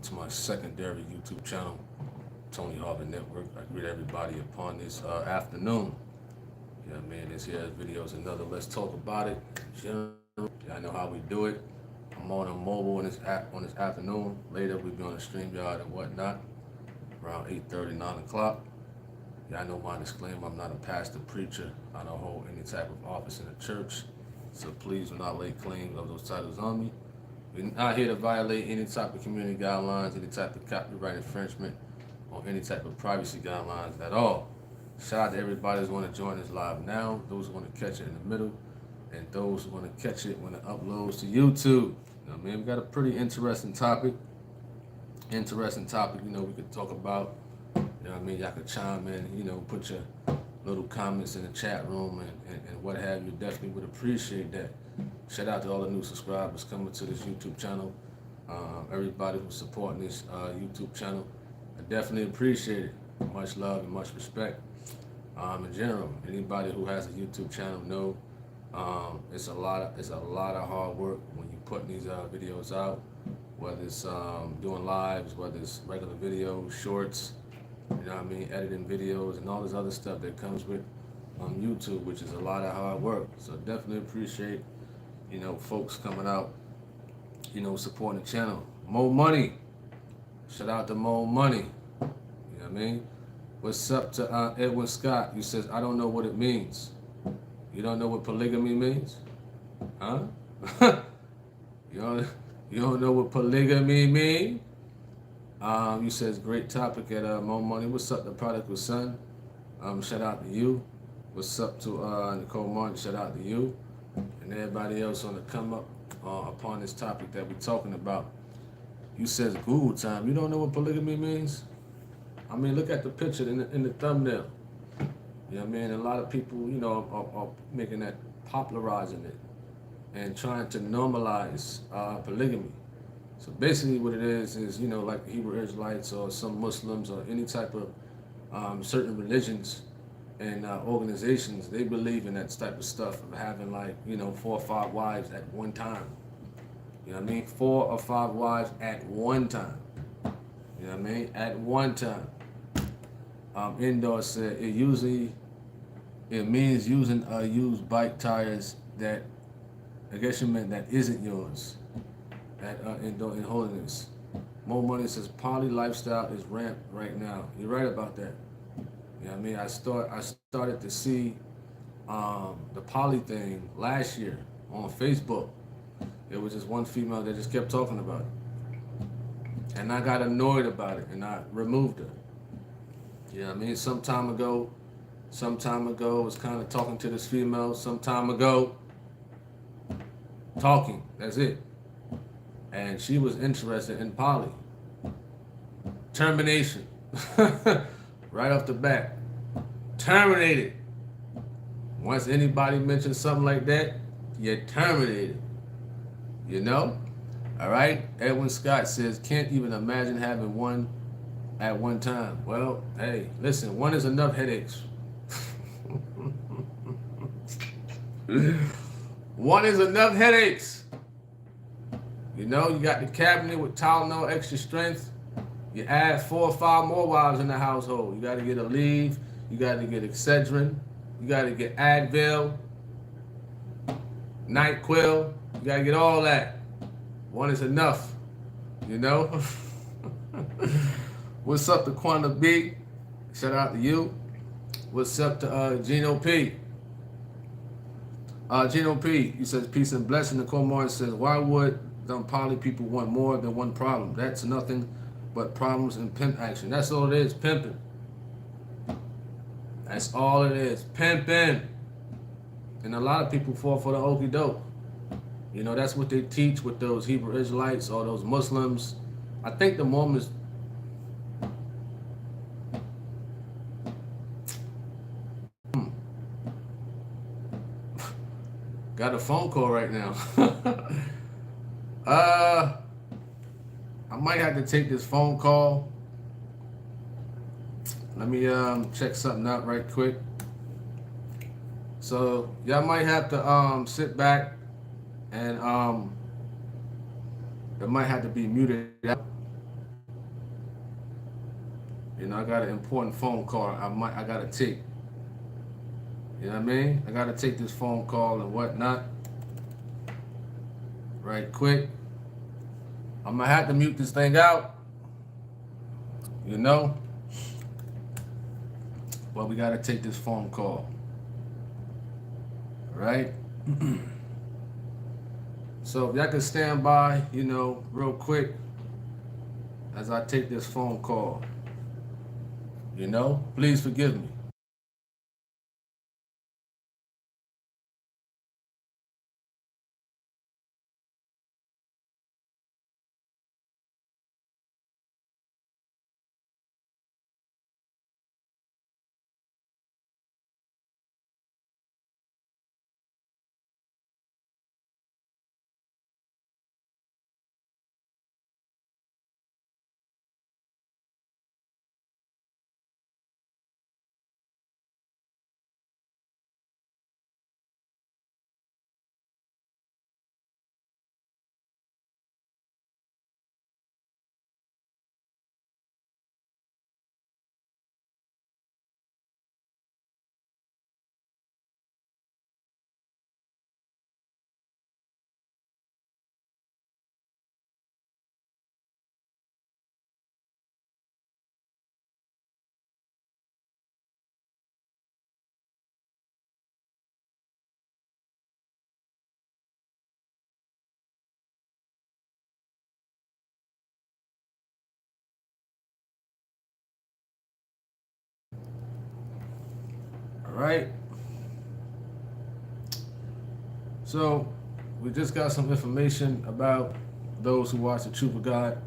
to my secondary YouTube channel, Tony Harvin Network. I greet everybody upon this afternoon. Yeah, man, this here video is another Let's Talk About It. General, I know how we do it. I'm on a mobile on this afternoon. Later, we'll be on the StreamYard and whatnot, around 8:30, 9 o'clock. Yeah, I know my disclaimer, I'm not a pastor, preacher. I don't hold any type of office in the church. So please do not lay claim of those titles on me. We're not here to violate any type of community guidelines, any type of copyright infringement, or any type of privacy guidelines at all. Shout out to everybody who's going to join us live now, those who want to catch it in the middle, and those who want to catch it when it uploads to YouTube. You know what I mean? We got a pretty interesting topic. We could talk about. You know what I mean? Y'all could chime in, put your little comments in the chat room and what have you. Definitely would appreciate that. Shout out to all the new subscribers coming to this YouTube channel. Everybody who's supporting this YouTube channel, I definitely appreciate it. Much love and much respect. In general, anybody who has a YouTube channel know it's a lot of hard work when you put these videos out. Whether it's doing lives, whether it's regular videos, shorts, you know what I mean, editing videos and all this other stuff that comes with YouTube, which is a lot of hard work. So definitely appreciate, folks coming out, supporting the channel. More money. Shout out to More Money. You know what I mean? What's up to Edwin Scott? You says, I don't know what it means. You don't know what polygamy means? Huh? You don't know what polygamy means? You says, great topic at More Money. What's up, the prodigal son? Shout out to you. What's up to Nicole Martin? Shout out to you. And everybody else on the come up upon this topic that we're talking about. You says Google time. You don't know what polygamy means? I mean, look at the picture in the thumbnail. You know what I mean? A lot of people, are making that, popularizing it and trying to normalize polygamy. So basically what it is, like Hebrew Israelites or some Muslims or any type of certain religions and organizations, they believe in that type of stuff of having 4 or 5 wives at one time. You know what I mean? 4 or 5 wives at one time. You know what I mean? At one time. Indoor said it means using used bike tires that, I guess you meant that isn't yours. At Indoor in Holiness. More Money says poly lifestyle is rampant right now. You're right about that. You know what I mean? I started to see the poly thing last year on Facebook. It was just one female that just kept talking about it. And I got annoyed about it and I removed her. You know what I mean? Some time ago, I was kind of talking to this female. Some time ago, talking. That's it. And she was interested in poly. Termination. Right off the bat. Terminated. Once anybody mentions something like that, you're terminated. You know? All right? Edwin Scott says, can't even imagine having one at one time. Well, hey, listen, one is enough headaches. One is enough headaches. You got the cabinet with Tylenol extra strength. You add 4 or 5 more wives in the household. You got to get a leave. You got to get Excedrin. You got to get Advil, NyQuil. You got to get all that. One is enough. What's up to Quanta B? Shout out to you. What's up to Gino P? Gino P, he says, peace and blessing. Nicole Martin says, why would them poly people want more than one problem? That's nothing but problems and pimp action. That's all it is, pimping. That's all it is, pimping. And a lot of people fall for the okie doke. That's what they teach with those Hebrew Israelites or those Muslims. I think the Mormons. Got a phone call right now. I might have to take this phone call. Let me check something out right quick. So y'all might have to sit back and it might have to be muted out. You know, I got an important phone call I gotta take. You know what I mean? I gotta take this phone call and whatnot. Right quick. I'm gonna have to mute this thing out. You know? But we gotta take this phone call. Right? So if y'all can stand by, you know, real quick as I take this phone call. You know? Please forgive me. All right. So we just got some information about those who watch the Truth of God.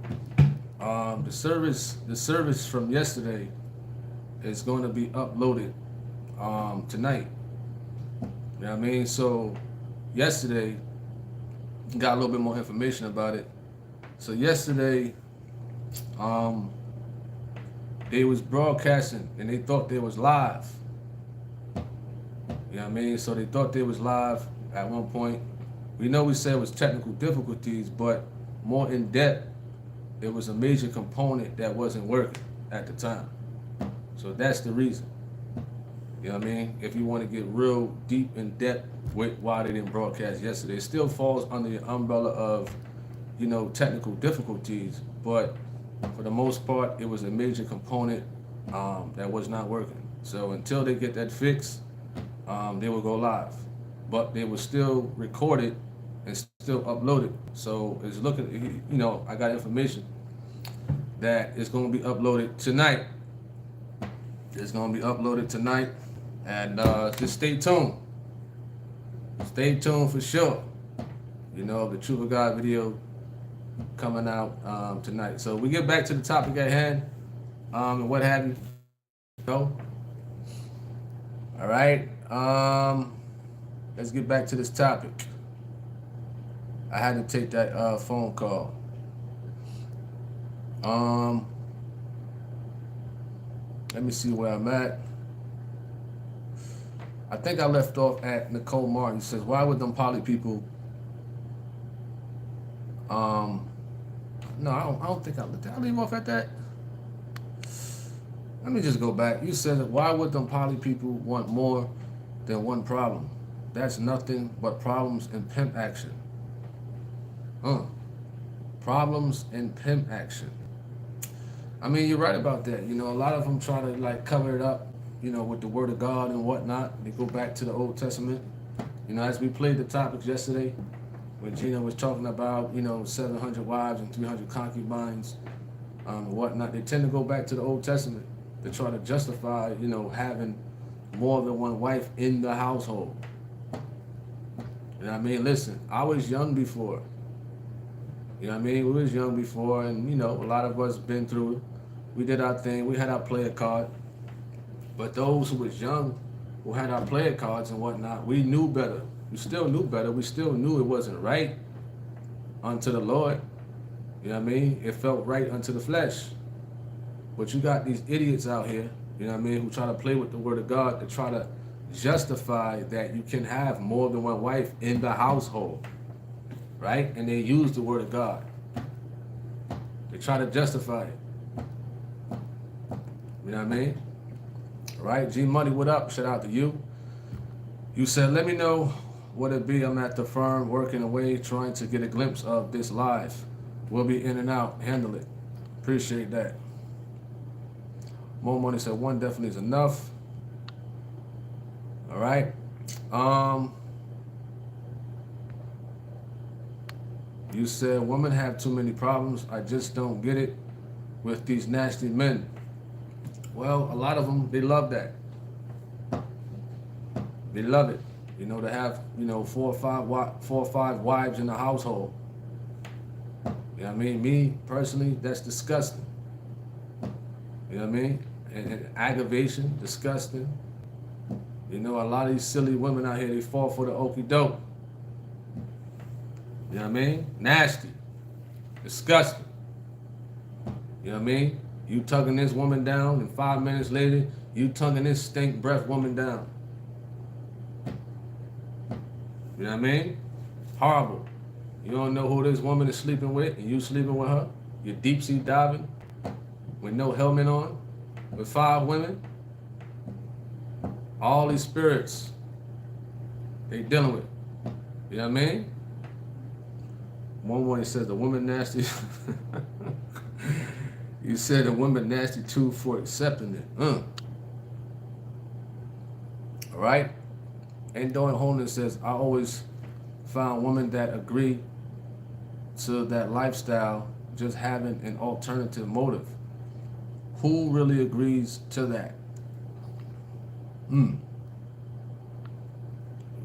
The service from yesterday is going to be uploaded tonight. You know what I mean? So yesterday got a little bit more information about it. So yesterday, they was broadcasting and they thought they was live. You know what I mean? So they thought they was live at one point. We know we said it was technical difficulties, but more in depth, it was a major component that wasn't working at the time. So that's the reason. You know what I mean? If you want to get real deep in depth with why they didn't broadcast yesterday, it still falls under the umbrella of, you know, technical difficulties, but for the most part, it was a major component that was not working. So until they get that fixed, they will go live. But they were still recorded and still uploaded. So it's looking, you know, I got information that it's going to be uploaded tonight. It's going to be uploaded tonight. And just stay tuned. Stay tuned for sure. You know, the Truth of God video coming out tonight. So we get back to the topic at hand and what have you. So, all right. Let's get back to this topic. I had to take that phone call. Let me see where I'm at. I think I left off at Nicole Martin. Says, why would them poly people? No, I don't think did I leave off at that? Let me just go back. You said, why would them poly people want more than one problem? That's nothing but problems and pimp action. Problems and pimp action. I mean, you're right about that. You know, a lot of them try to like cover it up, you know, with the word of God and whatnot. They go back to the Old Testament. You know, as we played the topics yesterday, when Gina was talking about, you know, 700 wives and 300 concubines and whatnot, they tend to go back to the Old Testament to try to justify, you know, having more than one wife in the household. You know what I mean? Listen, I was young before. You know what I mean? We was young before, and, you know, a lot of us been through it. We did our thing. We had our player card. But those who was young, who had our player cards and whatnot, we knew better. We still knew better. We still knew it wasn't right unto the Lord. You know what I mean? It felt right unto the flesh. But you got these idiots out here, you know what I mean, who try to play with the word of God to try to justify that you can have more than one wife in the household, right? And they use the word of God. They try to justify it. You know what I mean? All right, G Money, what up? Shout out to you. You said, let me know what it be. I'm at the firm working away, trying to get a glimpse of this live. We'll be in and out. Handle it. Appreciate that. More Money said, one definitely is enough. All right. You said, women have too many problems. I just don't get it with these nasty men. Well, a lot of them, they love that. They love it. You know, to have, you know, 4 or 5 wives in the household. You know what I mean? Me, personally, that's disgusting. You know what I mean? And aggravation, disgusting. You know, a lot of these silly women out here, they fall for the okie doke. You know what I mean? Nasty. Disgusting. You know what I mean? You tugging this woman down, and 5 minutes later, you tugging this stink breath woman down. You know what I mean? Horrible. You don't know who this woman is sleeping with, and you sleeping with her. You're deep sea diving with no helmet on, with 5 women. All these spirits they dealing with. You know what I mean? One he says the woman nasty. You said the woman nasty too for accepting it. All right? And Doing Holding says, I always found women that agree to that lifestyle just having an alternative motive. Who really agrees to that?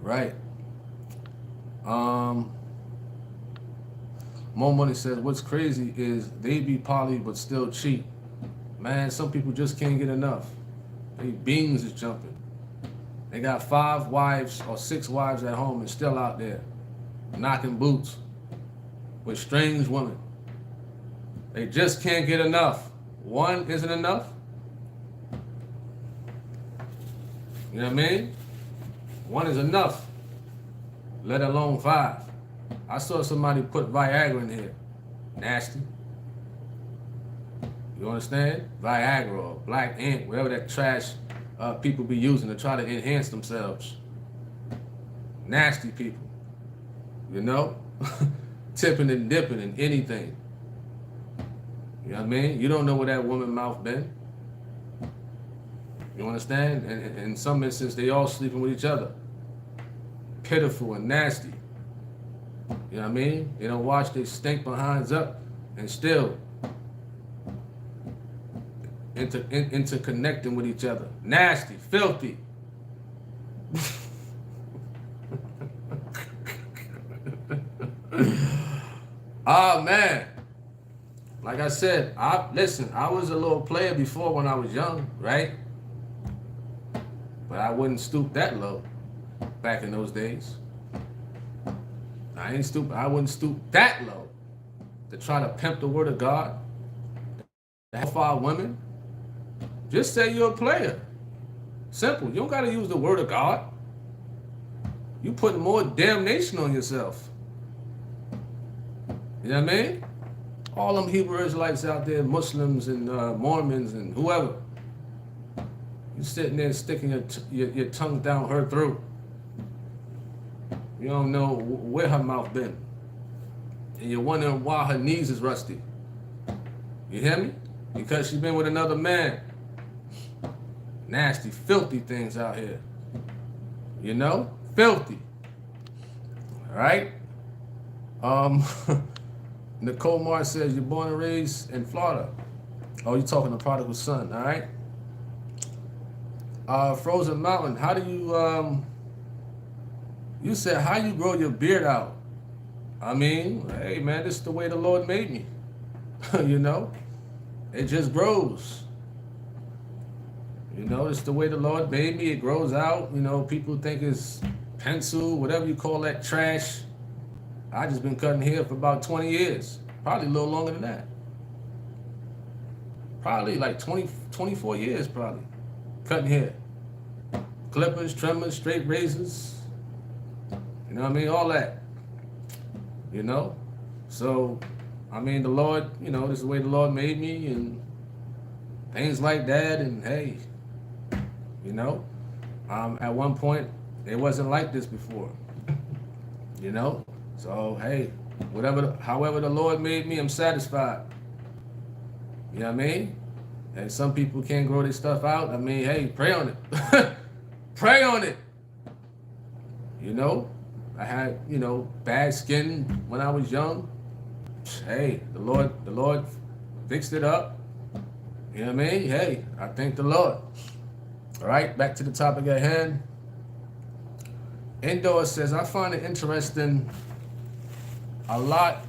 Right. More Money says, what's crazy is they be poly but still cheat. Man, some people just can't get enough. They beans is jumping. They got 5 wives or 6 wives at home and still out there knocking boots with strange women. They just can't get enough. One isn't enough. You know what I mean? One is enough, let alone 5. I saw somebody put Viagra in here. Nasty. You understand? Viagra or black ink, whatever that trash people be using to try to enhance themselves. Nasty people. You know? Tipping and dipping in anything. You know what I mean? You don't know where that woman's mouth been. You understand? And in some instances, they all sleeping with each other. Pitiful and nasty. You know what I mean? They don't wash their stink behinds up and still interconnecting with each other. Nasty, filthy. Oh man. Like I said, I was a little player before when I was young, right? But I wouldn't stoop that low back in those days. I wouldn't stoop that low to try to pimp the word of God. To have 5 women. Just say you're a player. Simple. You don't got to use the word of God. You putting more damnation on yourself. You know what I mean? All them Hebrew Israelites out there, Muslims and Mormons and whoever. You sitting there sticking your tongue down her throat. You don't know where her mouth been. And you're wondering why her knees is rusty. You hear me? Because she's been with another man. Nasty, filthy things out here. You know? Filthy. All right? Nicole Mars says, you're born and raised in Florida. Oh, you're talking to Prodigal Son, all right? Frozen Mountain, how do you, you said, how you grow your beard out? I mean, hey, man, this is the way the Lord made me. You know? It just grows. You know, it's the way the Lord made me. It grows out. You know, people think it's pencil, whatever you call that trash. I just been cutting hair for about 20 years. Probably a little longer than that. Probably like 24 years probably. Cutting hair. Clippers, trimmers, straight razors. You know what I mean? All that. You know? So, I mean, the Lord, you know, this is the way the Lord made me, and things like that. And hey, you know, at one point it wasn't like this before, you know. So hey, however the Lord made me, I'm satisfied. You know what I mean? And some people can't grow their stuff out. I mean, hey, pray on it. Pray on it. You know, I had, bad skin when I was young. Hey, the Lord fixed it up. You know what I mean? Hey, I thank the Lord. All right, back to the topic at hand. Indoor says, I find it interesting. A lot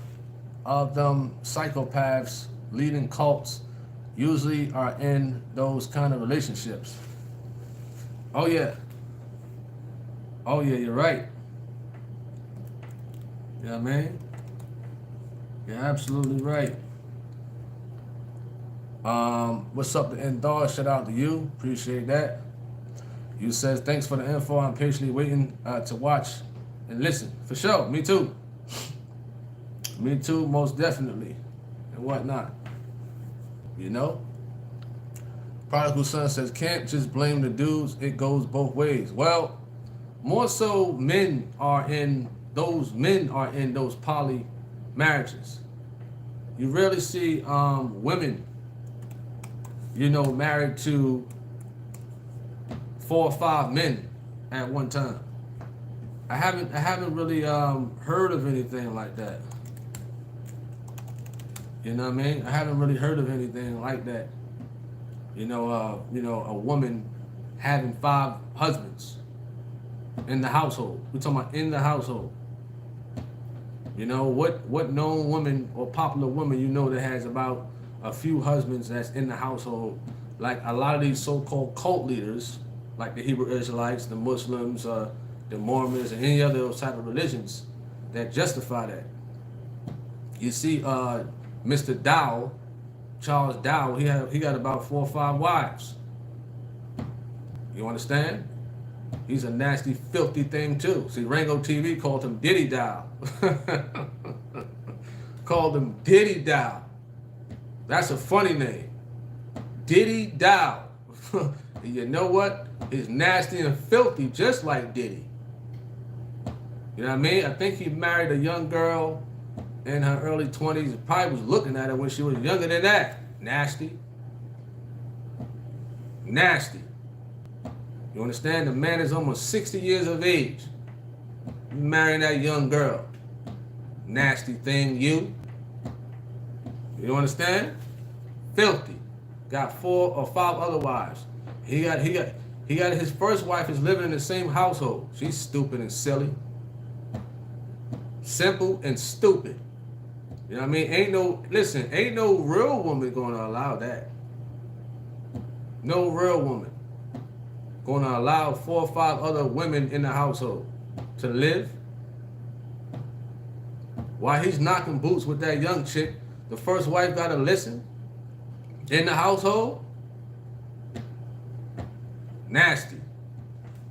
of them psychopaths leading cults usually are in those kind of relationships. Oh yeah, you're right. You know what I mean? You're absolutely right. What's up to Endor? Shout out to you. Appreciate that. You says, thanks for the info. I'm patiently waiting to watch and listen. For sure. Me too. Me too, most definitely. And whatnot. You know? Prodigal Son says, can't just blame the dudes. It goes both ways. Well, more so men are in those poly marriages. You rarely see women, married to 4 or 5 men at one time. I haven't really heard of anything like that. You know what I mean? I haven't really heard of anything like that. A woman having 5 husbands in the household. We're talking about in the household. What known woman or popular woman that has about a few husbands that's in the household? Like a lot of these so-called cult leaders, like the Hebrew Israelites, the Muslims, the Mormons, and any other those type of religions that justify that. You see, Mr. Dow, Charles Dow, he got about 4 or 5 wives. You understand? He's a nasty, filthy thing too. See, Rango TV called him Diddy Dow. Called him Diddy Dow. That's a funny name. Diddy Dow. You know what? He's nasty and filthy, just like Diddy. You know what I mean? I think he married a young girl in her early 20s. Probably was looking at her when she was younger than that. Nasty. Nasty. You understand? The man is almost 60 years of age. Marrying that young girl. Nasty thing, you. You understand? Filthy. Got 4 or 5 other wives. He got his first wife is living in the same household. She's stupid and silly. Simple and stupid. You know what I mean? Ain't no real woman gonna allow that. No real woman gonna allow 4 or 5 other women in the household to live. While he's knocking boots with that young chick, the first wife gotta listen. In the household, nasty.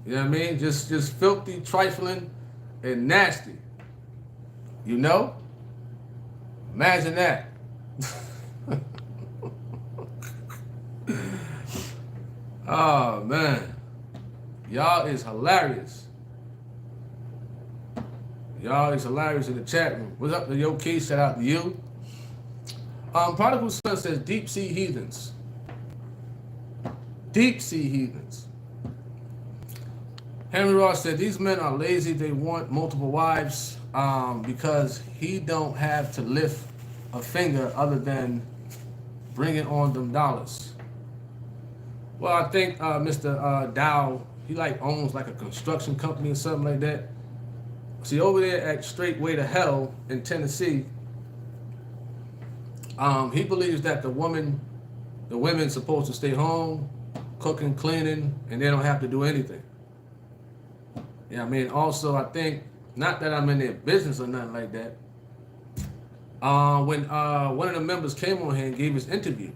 You know what I mean? Just filthy, trifling, and nasty. You know? Imagine that. Oh man. Y'all is hilarious. Y'all is hilarious in the chat room. What's up to Yo Key? Shout out to you. Prodigal Son says deep sea heathens. Deep sea heathens. Henry Ross said these men are lazy. They want multiple wives because he don't have to lift a finger other than bringing on them dollars. Well, I think Mr. Dow, he owns a construction company or something like that. See, over there at Straightway to Hell in Tennessee, he believes that the women's supposed to stay home, cooking, cleaning, and they don't have to do anything. Yeah, I mean, also, I think, not that I'm in their business or nothing like that, when one of the members came on here and gave his interview,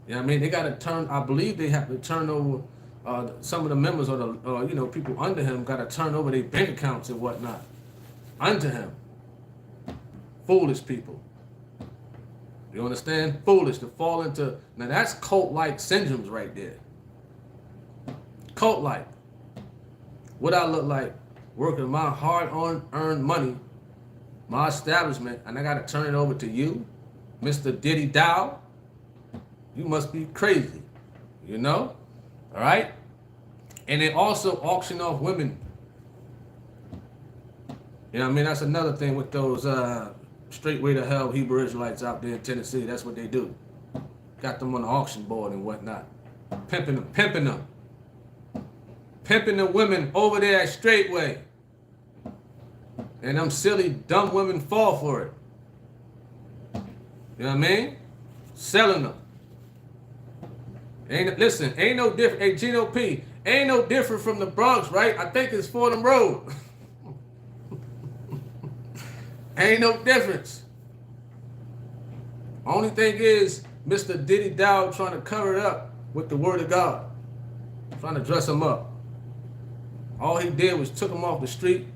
you know what I mean, I believe they have to turn over, some of the members or the, people under him got to turn over their bank accounts and whatnot, under him. Foolish people. You understand? Foolish to fall into, now that's cult-like syndromes right there. Cult-like. What I look like working my hard-earned money, my establishment, and I got to turn it over to you, Mr. Diddy Dow? You must be crazy, you know? All right? And they also auction off women. You know what I mean? That's another thing with those straight way to hell Hebrew Israelites out there in Tennessee. That's what they do. Got them on the auction board and whatnot. Pimping them. Pimping the women over there at Straightway. And them silly, dumb women fall for it. You know what I mean? Selling them. Listen, ain't no different. Hey, Gino P, ain't no different from the Bronx, right? I think it's Fordham Road. Ain't no difference. Only thing is, Mr. Diddy Dow trying to cover it up with the word of God. Trying to dress him up. All he did was took him off the street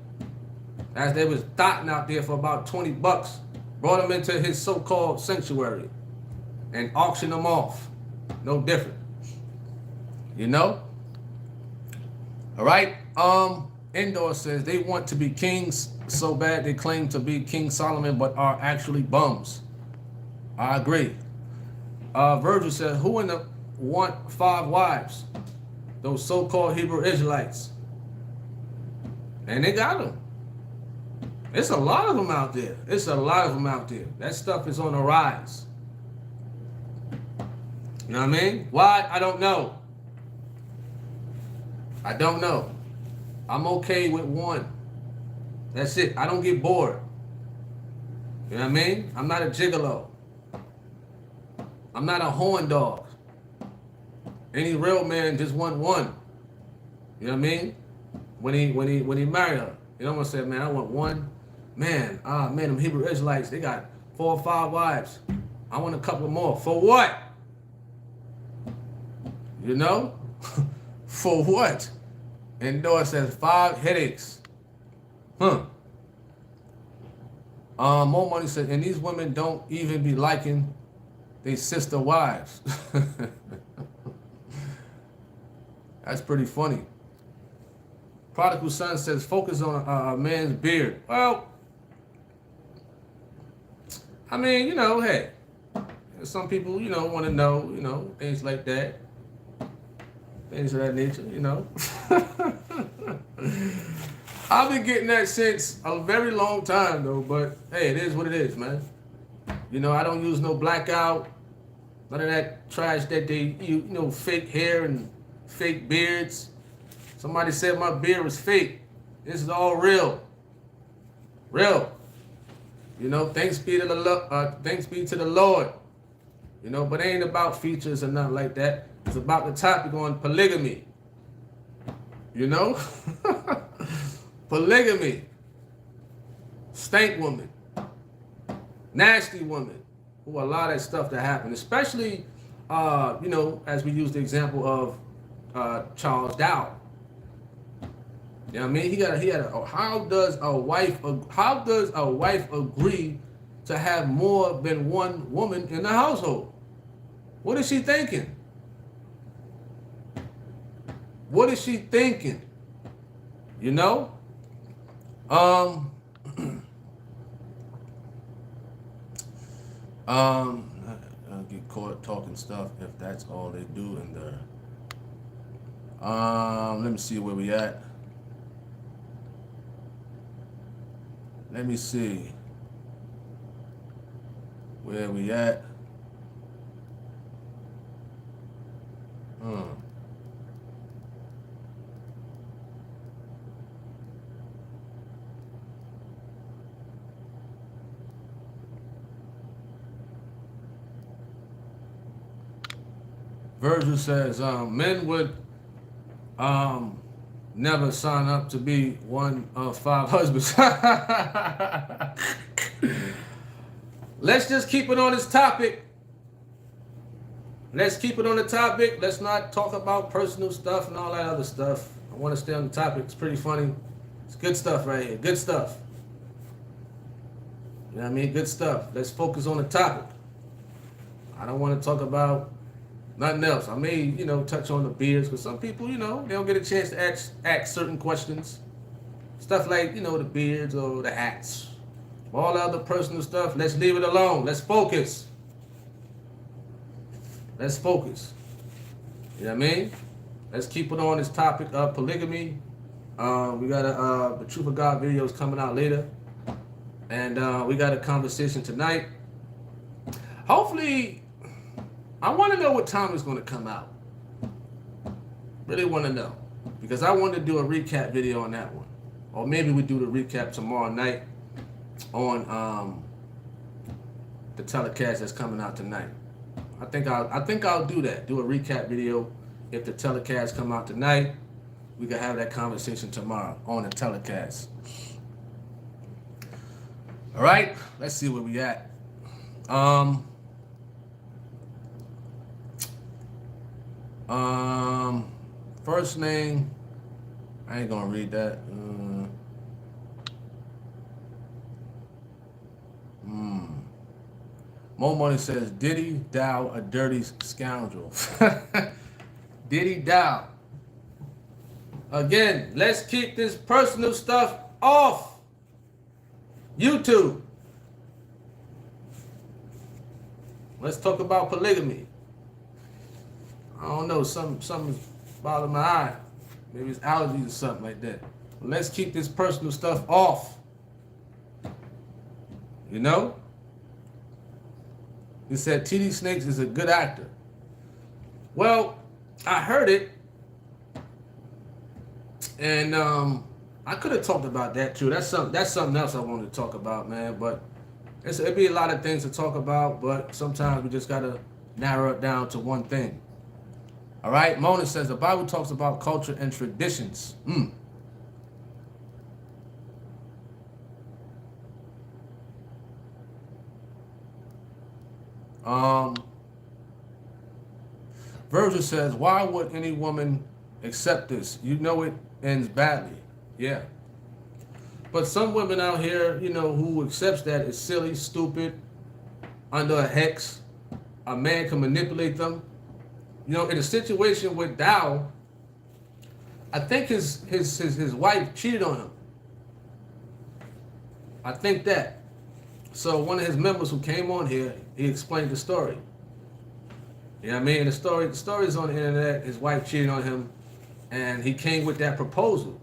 as they was dotting out there for about 20 bucks. Brought him into his so-called sanctuary and auctioned him off. No different. You know? All right. Indoor says they want to be kings so bad they claim to be King Solomon but are actually bums. I agree. Virgil says, who in the want 5 wives? Those so-called Hebrew Israelites. And they got them. It's a lot of them out there. It's a lot of them out there. That stuff is on the rise. You know what I mean? Why? I don't know. I don't know. I'm okay with one. That's it. I don't get bored. You know what I mean? I'm not a gigolo. I'm not a horn dog. Any real man just want one. You know what I mean? When he married her, you know what I'm saying? Man, I want one. Man, them Hebrew Israelites, they got 4 or 5 wives. I want a couple more. For what? You know? For what? Endorse says 5 headaches. More money says, and these women don't even be liking their sister wives. That's pretty funny. Prodigal Son says, focus on a man's beard. Well, I mean, you know, hey, some people, you know, want to know, you know, things like that. Things of that nature, you know. I've been getting that since a very long time, though, but hey, it is what it is, man. You know, I don't use no blackout, none of that trash that they, you know, fake hair and fake beards. Somebody said my beard was fake. This is all real. Real. You know, thanks be to the Lord. You know, but it ain't about features or nothing like that. It's about the topic on polygamy. You know? Polygamy. Stank woman. Nasty woman. Ooh, a lot of that stuff that happened. Especially, you know, as we use the example of Charles Dow. You know what I mean? He had a, how does a wife agree to have more than one woman in the household? What is she thinking? What is she thinking? You know? I'll get caught talking stuff if that's all they do in there. Let me see where we at. Let me see where we at. Virgil says, men would never sign up to be one of 5 husbands. Let's just keep it on this topic. Let's keep it on the topic. Let's not talk about personal stuff and all that other stuff. I want to stay on the topic. It's pretty funny. It's good stuff right here. Good stuff. You know what I mean? Good stuff. Let's focus on the topic. I don't want to talk about nothing else. I may, touch on the beards because some people, they don't get a chance to ask certain questions. Stuff like, the beards or the hats. All the other personal stuff, let's leave it alone. Let's focus. Let's focus. You know what I mean? Let's keep it on this topic of polygamy. We got the Truth of God videos coming out later. And we got a conversation tonight. Hopefully, I want to know what time it's going to come out. Really want to know. Because I want to do a recap video on that one. Or maybe we do the recap tomorrow night on the telecast that's coming out tonight. I think I'll do that. Do a recap video. If the telecast come out tonight, we can have that conversation tomorrow on the telecast. All right, let's see where we at. First name, I ain't gonna read that. More Money says, Diddy Dow a dirty scoundrel. Diddy Dow. Again, let's keep this personal stuff off YouTube. Let's talk about polygamy. I don't know, something's bothering my eye. Maybe it's allergies or something like that. But let's keep this personal stuff off. You know? He said T.D. Snakes is a good actor. Well, I heard it. And I could have talked about that too. That's something else I wanted to talk about, man. But it'd be a lot of things to talk about, but sometimes we just gotta narrow it down to one thing. All right, Mona says the Bible talks about culture and traditions. Virgil says, why would any woman accept this? You know it ends badly. Yeah. But some women out here, who accepts that is silly, stupid, under a hex. A man can manipulate them. In a situation with Dow, I think his wife cheated on him. I think that. So one of his members who came on here, he explained the story. You know what I mean? The story's on the internet. His wife cheated on him, and he came with that proposal.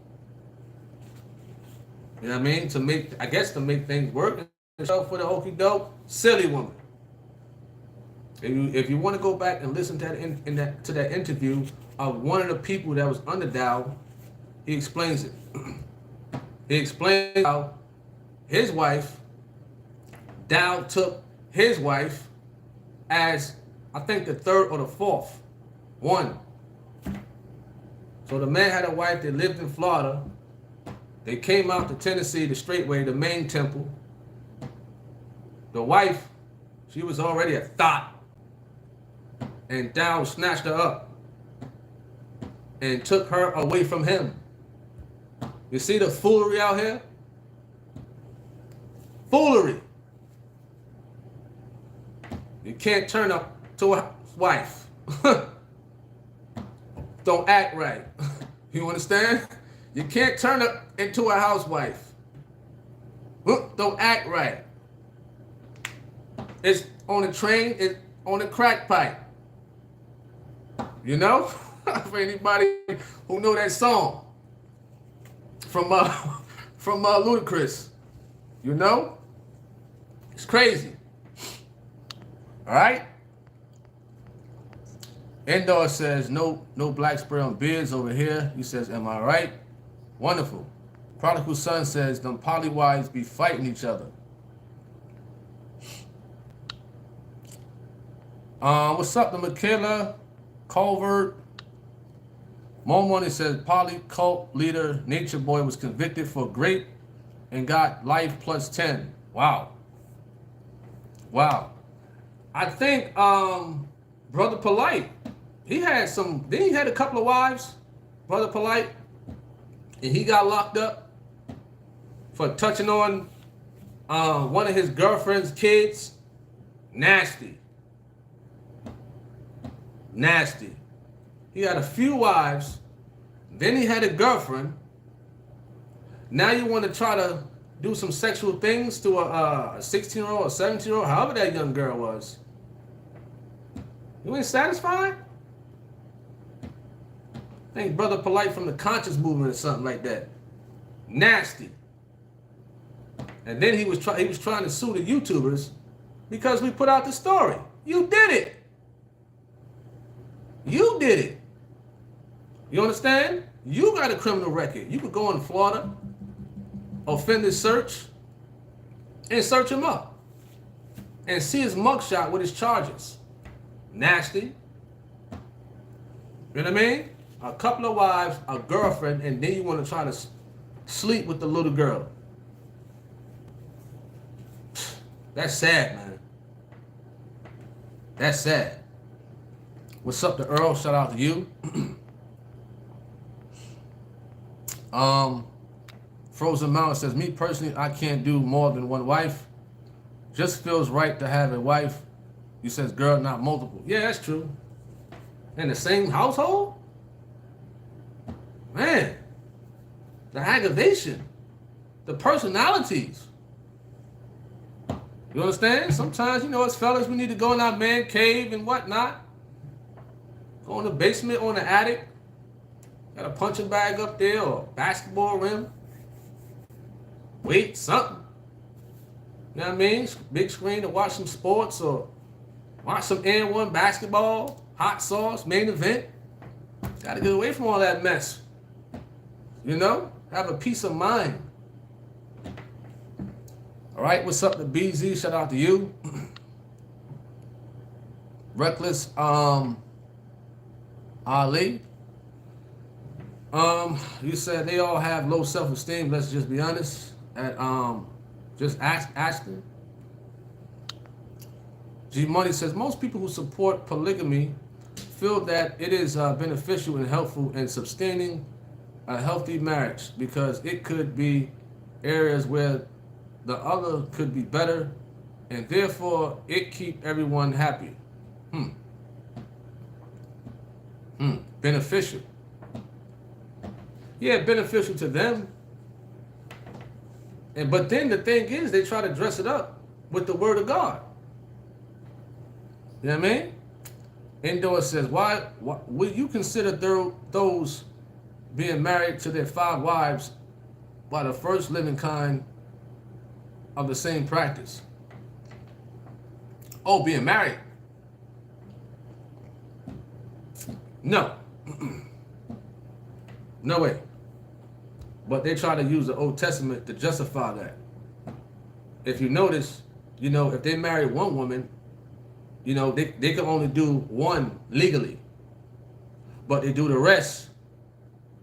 You know what I mean? To make things work. For the okey doke, silly woman. If you want to go back and listen to that interview of one of the people that was under Dow, he explains it. He explains how his wife, Dow took his wife as, I think, the third or the fourth one. So the man had a wife that lived in Florida. They came out to Tennessee, the Straightway, the main temple. The wife, she was already a thought. And Dow snatched her up and took her away from him. You see the foolery out here? Foolery. You can't turn up to a wife. Don't act right. You understand? You can't turn up into a housewife. Don't act right. It's on a train, it's on a crack pipe. You know? For anybody who know that song from Ludacris. You know? It's crazy. All right? Endor says, no black spray on beards over here. He says, am I right? Wonderful. Prodigal Son says, them polywives be fighting each other. What's up to Michaela Culvert? More Money says, poly cult leader Nature Boy was convicted for grape and got life plus 10. Wow. Wow. I think Brother Polite, he had a couple of wives, Brother Polite, and he got locked up for touching on one of his girlfriend's kids. Nasty. Nasty. He had a few wives. Then he had a girlfriend. Now you want to try to do some sexual things to a 16-year-old or 17-year-old, however that young girl was. You ain't satisfied? I think Brother Polite from the Conscious Movement or something like that. Nasty. And then he was trying to sue the YouTubers because we put out the story. You did it. You did it. You understand? You got a criminal record. You could go in Florida, offender search, and search him up. And see his mugshot with his charges. Nasty. You know what I mean? A couple of wives, a girlfriend, and then you want to try to sleep with the little girl. That's sad, man. That's sad. What's up to Earl? Shout out to you. Frozen Mountain says, me personally, I can't do more than one wife. Just feels right to have a wife. You says, girl, not multiple. Yeah, that's true. In the same household? Man, the aggravation, the personalities. You understand? Sometimes, as fellas, we need to go in our man cave and whatnot. Go in the basement or in the attic. Got a punching bag up there or a basketball rim. Wait, something. You know what I mean? Big screen to watch some sports or watch some N1 basketball, hot sauce, main event. Got to get away from all that mess. Have a peace of mind. All right, what's up to BZ? Shout out to you. Reckless Ali. You said they all have low self-esteem. Let's just be honest. Just asking. G Money says most people who support polygamy feel that it is beneficial and helpful in sustaining a healthy marriage because it could be areas where the other could be better, and therefore it keep everyone happy. Beneficial. Yeah, beneficial to them. But then the thing is, they try to dress it up with the word of God. You know what I mean? Endor says, why would you consider those being married to their 5 wives by the first living kind of the same practice? Oh, being married? No. No way. But they try to use the Old Testament to justify that. If you notice, if they marry one woman, they can only do one legally. But they do the rest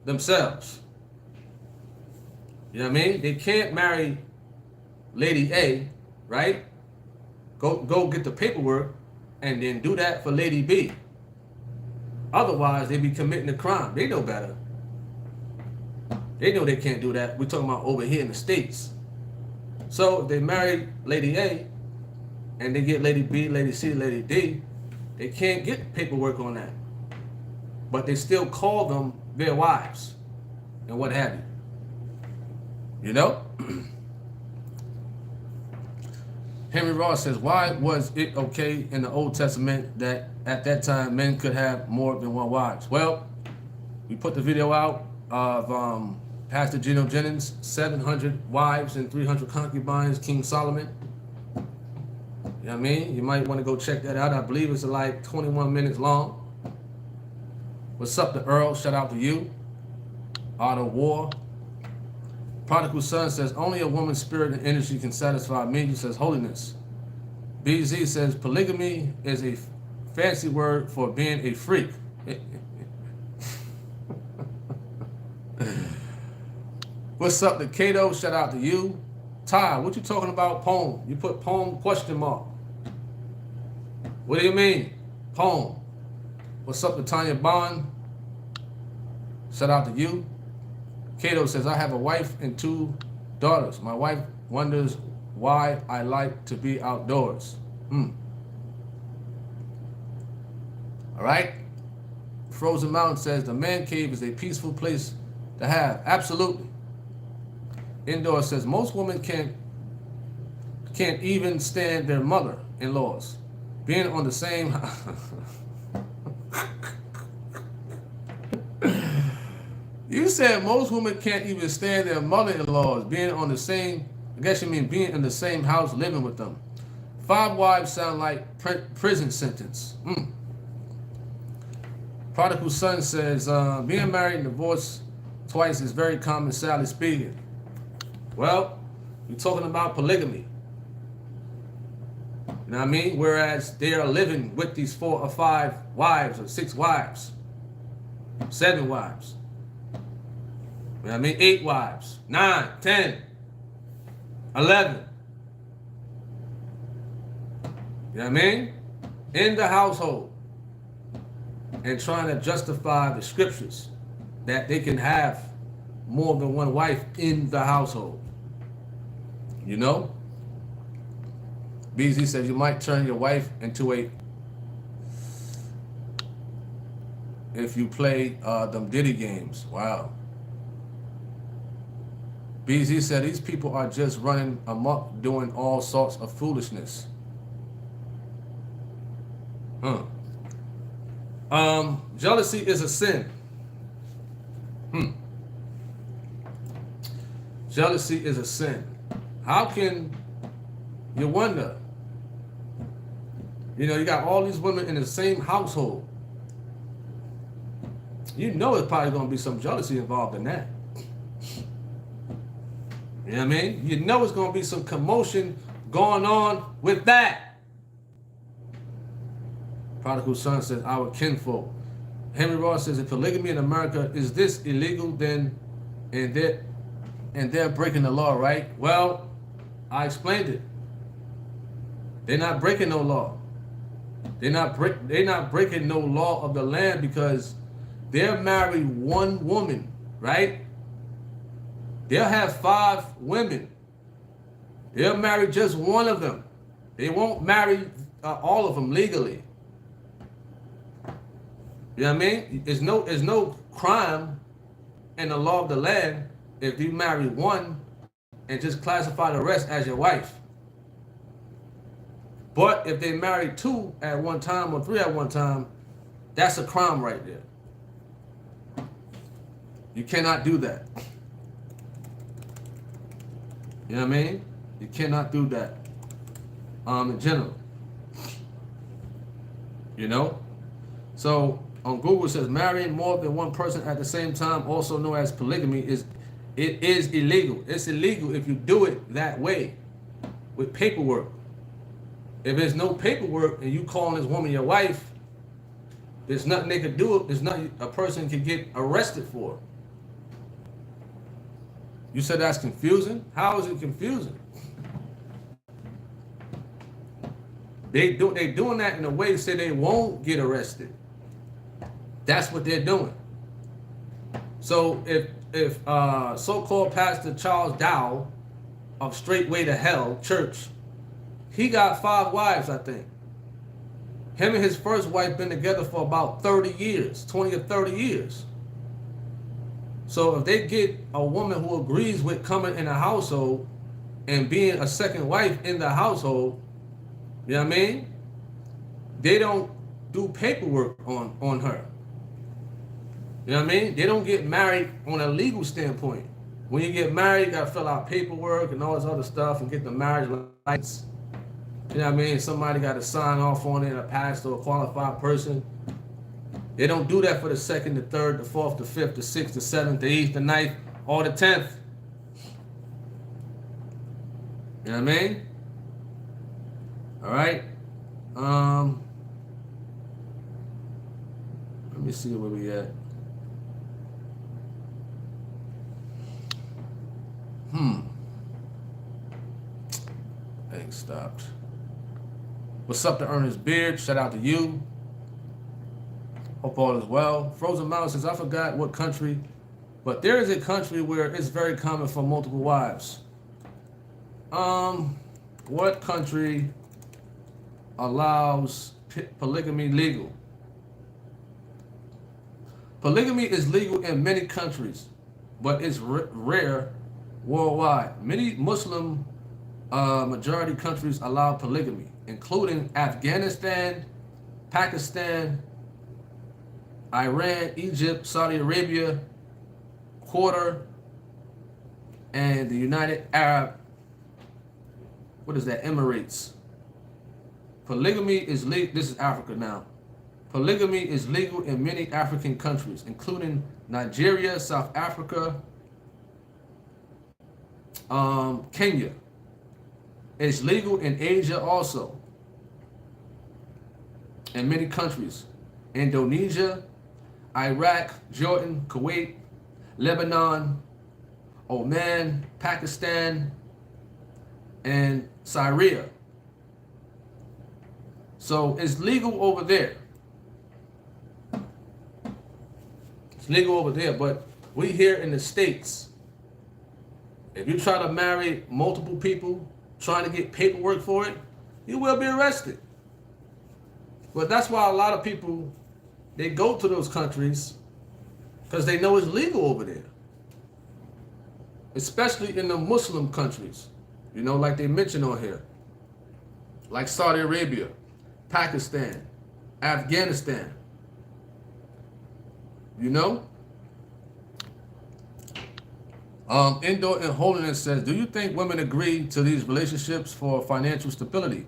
themselves. You know what I mean? They can't marry Lady A, right? Go get the paperwork and then do that for Lady B. Otherwise, they be committing a crime. They know better. They know they can't do that. We're talking about over here in the States. So if they marry Lady A and they get Lady B, Lady C, Lady D, they can't get paperwork on that. But they still call them their wives and what have you. Henry Ross says, why was it okay in the Old Testament that at that time men could have more than one wives? Well, we put the video out of Pastor Geno Jennings, 700 wives and 300 concubines, King Solomon. You know what I mean? You might want to go check that out. I believe it's like 21 minutes long. What's up to Earl? Shout out to you. Art of War. Prodigal Son says, only a woman's spirit and energy can satisfy me. He says, holiness. BZ says, polygamy is a fancy word for being a freak. What's up to Kato? Shout out to you. Ty, what you talking about poem? You put poem question mark. What do you mean? Poem. What's up to Tanya Bond? Shout out to you. Kato says, I have a wife and 2 daughters. My wife wonders why I like to be outdoors. All right. Frozen Mountain says the man cave is a peaceful place to have. Absolutely. Indoor says most women can't even stand their mother-in-laws. Being on the same You said most women can't even stand their mother-in-laws. Being on the same, I guess you mean being in the same house living with them. 5 wives sound like prison sentence. Prodigal Son says, being married and divorced twice is very common, sadly speaking. Well, we're talking about polygamy. You know what I mean? Whereas they are living with these 4 or 5 wives or 6 wives, 7 wives. You know what I mean? 8 wives, 9, 10, 11. You know what I mean? In the household. And trying to justify the scriptures that they can have more than one wife in the household. You know? BZ says you might turn your wife into a, if you play them Diddy games. Wow. BZ said these people are just running amok doing all sorts of foolishness. Jealousy is a sin. Jealousy is a sin. How can you wonder? You know, you got all these women in the same household. You know there's probably going to be some jealousy involved in that. You know what I mean? You know it's going to be some commotion going on with that. Prodigal Son says, our kinfolk. Henry Ross says, if polygamy in America, is this illegal then? And they're breaking the law, right? Well, I explained it. They're not breaking no law. They're not breaking no law of the land because they're married one woman, right? They'll have 5 women. They'll marry just one of them. They won't marry all of them legally. You know what I mean? There's no crime in the law of the land if you marry one and just classify the rest as your wife. But if they marry 2 at one time or 3 at one time, that's a crime right there. You cannot do that. You know what I mean? You cannot do that. In general. You know? So on Google it says marrying more than one person at the same time, also known as polygamy, is illegal. It's illegal if you do it that way with paperwork. If there's no paperwork and you calling this woman your wife, there's nothing they could do. There's nothing a person can get arrested for. You said that's confusing? How is it confusing? They doing that in a way to say they won't get arrested. That's what they're doing. So if so-called Pastor Charles Dow of Straight Way to Hell Church, he got 5 wives, I think. Him and his first wife been together for about 30 years, 20 or 30 years. So if they get a woman who agrees with coming in a household and being a second wife in the household, you know what I mean? They don't do paperwork on her. You know what I mean? They don't get married on a legal standpoint. When you get married, you got to fill out paperwork and all this other stuff and get the marriage license. You know what I mean? Somebody got to sign off on it, a pastor, a qualified person. They don't do that for the 2nd, the 3rd, the 4th, the 5th, the 6th, the 7th, the 8th, the 9th, or the 10th. You know what I mean? All right. Let me see where we at. Thing stopped. What's up to Ernest Beard? Shout out to you. Hope all is well. Frozen Mountain says, I forgot what country, but there is a country where it's very common for multiple wives. What country allows polygamy legal? Polygamy is legal in many countries, but it's rare worldwide. Many Muslim majority countries allow polygamy, including Afghanistan, Pakistan, Iran, Egypt, Saudi Arabia, Qatar, and the United Arab, Emirates. Polygamy is legal. This is Africa now. Polygamy is legal in many African countries, including Nigeria, South Africa, Kenya. It's legal in Asia also, in many countries. Indonesia, Iraq, Jordan, Kuwait, Lebanon, Oman, Pakistan, and Syria. So it's legal over there. It's legal over there, but we here in the States, if you try to marry multiple people, trying to get paperwork for it, you will be arrested. But that's why a lot of people, they go to those countries because they know it's legal over there. Especially in the Muslim countries, you know, like they mentioned on here. Like Saudi Arabia, Pakistan, Afghanistan. You know? Indoor and Holiness says, do you think women agree to these relationships for financial stability,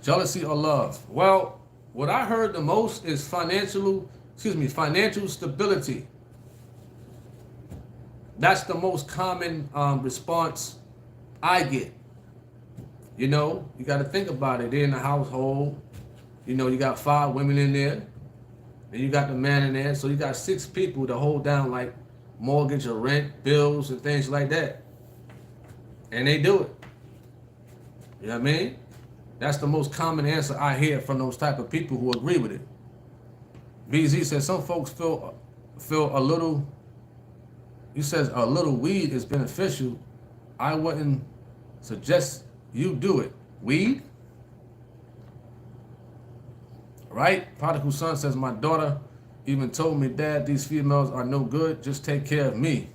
jealousy, or love? Well, what I heard the most is financial stability. That's the most common response I get. You know, you got to think about it. They're in the household. You know, you got 5 women in there, and you got the man in there. So you got 6 people to hold down like mortgage or rent, bills, and things like that. And they do it. You know what I mean? That's the most common answer I hear from those type of people who agree with it. BZ says some folks feel a little. He says a little weed is beneficial. I wouldn't suggest you do it. Weed? Right? Prodigal Son says, my daughter even told me, Dad, these females are no good. Just take care of me.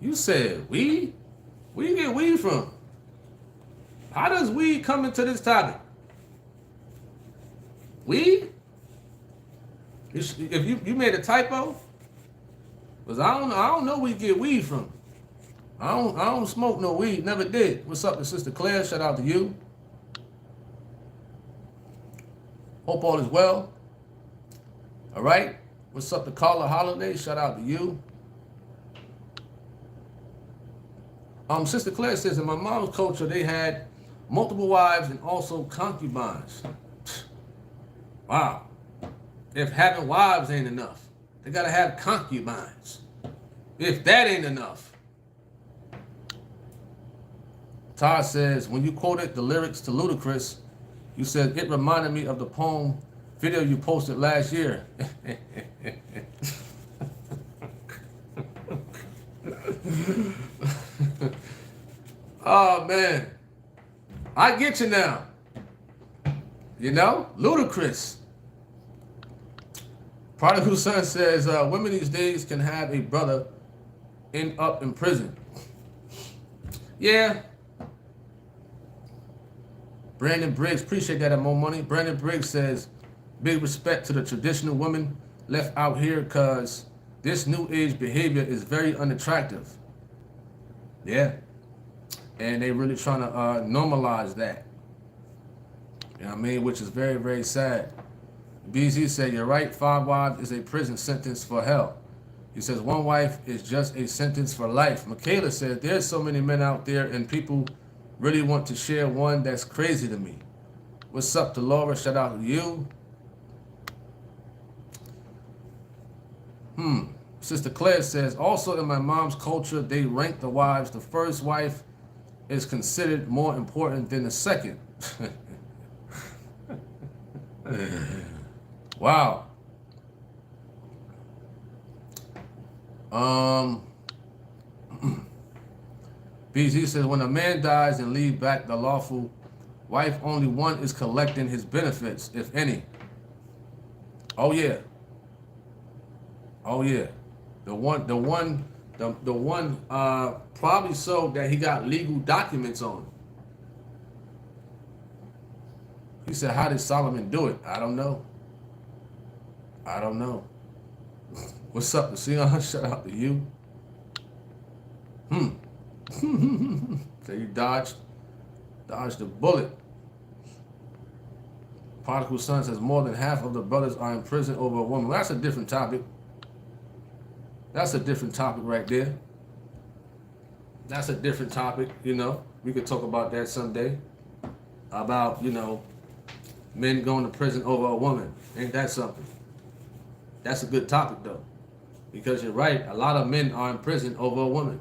You said weed? Where you get weed from? How does weed come into this topic? Weed? If you made a typo? Because I don't know where you get weed from. I don't smoke no weed, never did. What's up to Sister Claire? Shout out to you. Hope all is well. All right. What's up to Carla Holiday? Shout out to you. Sister Claire says in my mom's culture they had multiple wives and also concubines. Wow. If having wives ain't enough, they gotta have concubines. If that ain't enough. Todd says, when you quoted the lyrics to Ludacris, you said it reminded me of the poem video you posted last year. Oh man, I get you now. You know, Ludacris. Prodigal Son says, women these days can have a brother end up in prison. Yeah. Brandon Briggs, appreciate that, more money. Brandon Briggs says, big respect to the traditional women left out here because this new age behavior is very unattractive. Yeah. And they really trying to normalize that. You know what I mean? Which is very, very sad. BZ said, you're right, 5 wives is a prison sentence for hell. He says, 1 wife is just a sentence for life. Michaela said, there's so many men out there and people really want to share one. That's crazy to me. What's up to Laura? Shout out to you. Sister Claire says, also in my mom's culture, they rank the wives. The first wife is considered more important than the second. Wow. BZ says, when a man dies and leave back the lawful wife, only one is collecting his benefits, if any. Oh yeah. Oh yeah, the one probably so that he got legal documents on. He said, "How did Solomon do it?" I don't know. I don't know. What's up, Lucian? Shout out to you. So you dodged the bullet. Prodigal son says more than half of the brothers are in prison over a woman. Well, that's a different topic. That's a different topic right there. That's a different topic, you know. We could talk about that someday. About, you know, men going to prison over a woman. Ain't that something? That's a good topic though. Because you're right, a lot of men are in prison over a woman.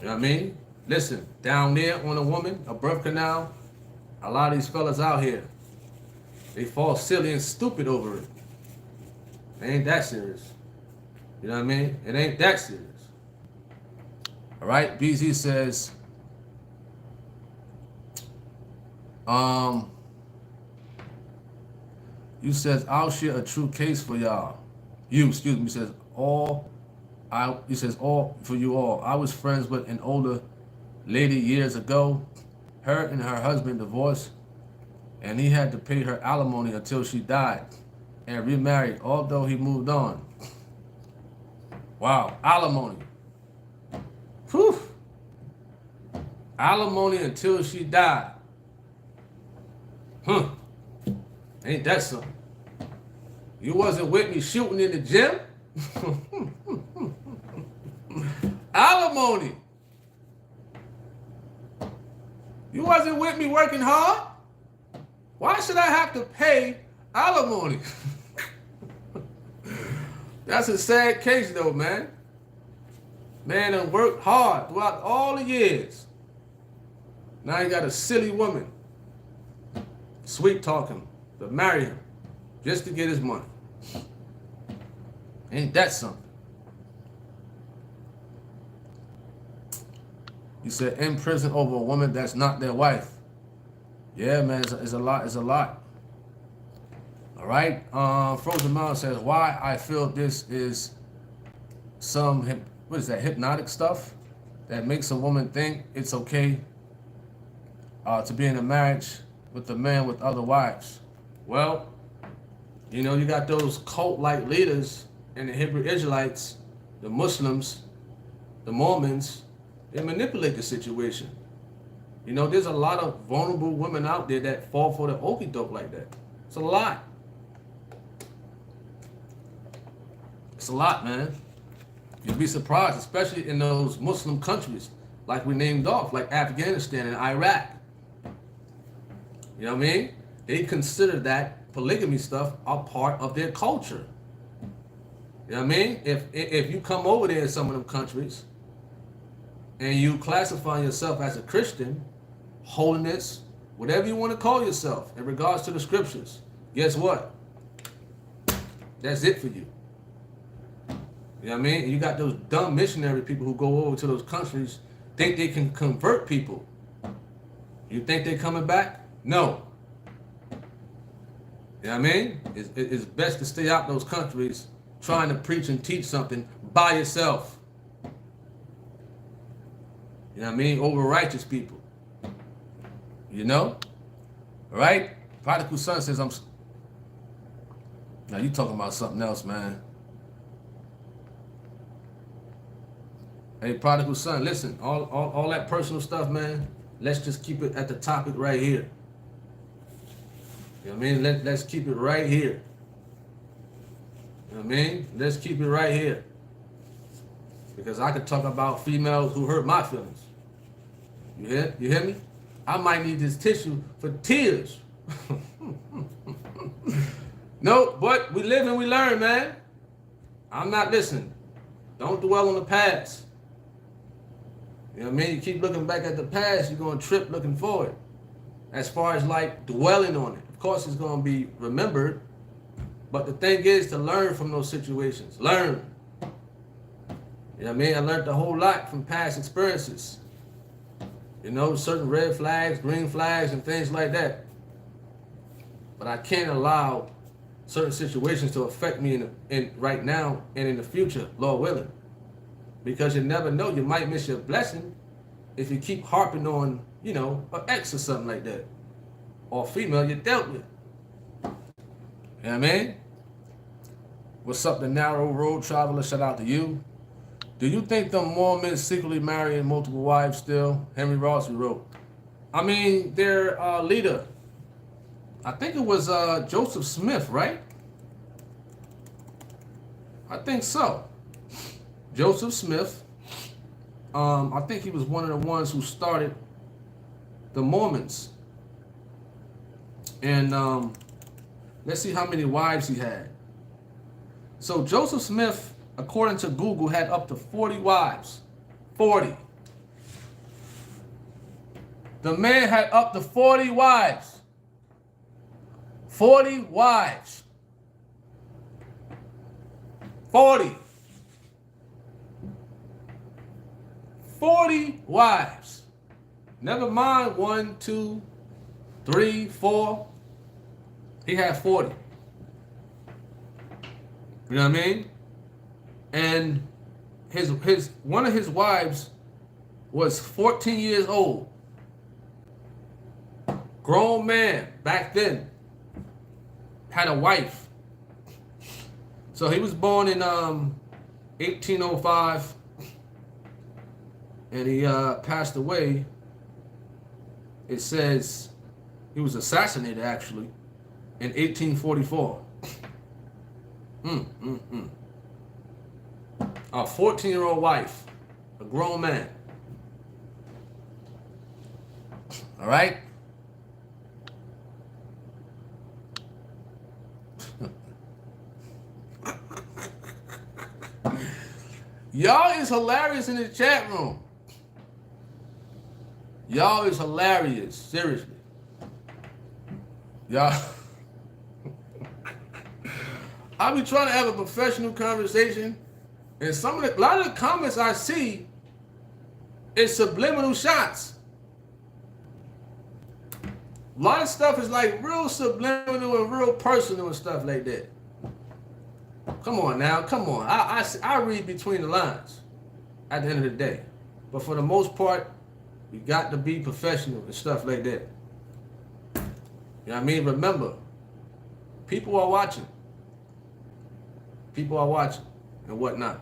You know what I mean? Listen, down there on a woman, a birth canal, a lot of these fellas out here, they fall silly and stupid over it. It ain't that serious. You know what I mean? It ain't that serious. All right, BZ says, you says, I'll share a true case for y'all. Excuse me, says, he says, all for you all. I was friends with an older lady years ago. Her and her husband divorced, and he had to pay her alimony until she died and remarried, although he moved on. Wow, alimony. Whew. Alimony until she died. Ain't that something? You wasn't with me shooting in the gym? Alimony. You wasn't with me working hard? Why should I have to pay alimony? That's a sad case though, man. Man done worked hard throughout all the years. Now you got a silly woman sweet talking to marry him just to get his money. Ain't that something? You said in prison over a woman that's not their wife. Yeah, man, it's a lot. It's a lot. All right. Frozen Mountain says, why I feel this is some, what is that, hypnotic stuff that makes a woman think it's okay to be in a marriage with a man with other wives. Well, you know, you got those cult-like leaders and the Hebrew Israelites, the Muslims, the Mormons. They manipulate the situation. You know, there's a lot of vulnerable women out there that fall for the okie doke like that. It's a lot. It's a lot, man. You'd be surprised, especially in those Muslim countries, like we named off, like Afghanistan and Iraq. You know what I mean? They consider that polygamy stuff a part of their culture. You know what I mean? If you come over there in some of them countries and you classify yourself as a Christian, holiness, whatever you want to call yourself in regards to the scriptures, guess what? That's it for you. You know what I mean? And you got those dumb missionary people who go over to those countries, think they can convert people. You think they're coming back? No. You know what I mean? It's best to stay out those countries trying to preach and teach something by yourself. You know what I mean? Over righteous people. You know? All right? Prodigal son says, now you talking about something else, man. Hey, prodigal son, listen, all that personal stuff, man, let's just keep it at the topic right here. You know what I mean? Let's keep it right here. You know what I mean? Let's keep it right here. Because I could talk about females who hurt my feelings. You hear me? I might need this tissue for tears. No, but we live and we learn, man. I'm not listening. Don't dwell on the past. You know what I mean? You keep looking back at the past, you're going to trip looking forward. As far as like dwelling on it. Of course, it's going to be remembered. But the thing is to learn from those situations. Learn. You know what I mean? I learned a whole lot from past experiences. You know, certain red flags, green flags, and things like that. But I can't allow certain situations to affect me in right now and in the future, Lord willing. Because you never know, you might miss your blessing if you keep harping on, you know, an ex or something like that. Or a female you dealt with. You know what I mean? What's up, the narrow road traveler? Shout out to you. Do you think the Mormons secretly marrying multiple wives still? Henry Ross wrote. I mean, their leader, I think it was Joseph Smith, right? I think so. Joseph Smith. I think he was one of the ones who started the Mormons. And let's see how many wives he had. So Joseph Smith, according to Google, had up to 40 wives. 40. The man had up to 40 wives. 40 wives. 40. 40 wives. Never mind 1, 2, 3, 4. He had 40. You know what I mean? And his one of his wives was 14 years old. Grown man back then. Had a wife. So he was born in 1805. And he passed away. It says he was assassinated actually in 1844. A 14-year-old wife, a grown man. All right? Y'all is hilarious in the chat room. Y'all is hilarious, seriously. Y'all. I be trying to have a professional conversation, and a lot of the comments I see is subliminal shots. A lot of stuff is like real subliminal and real personal and stuff like that. Come on now, come on. I read between the lines at the end of the day. But for the most part, you got to be professional and stuff like that. You know what I mean? Remember, people are watching. People are watching and whatnot.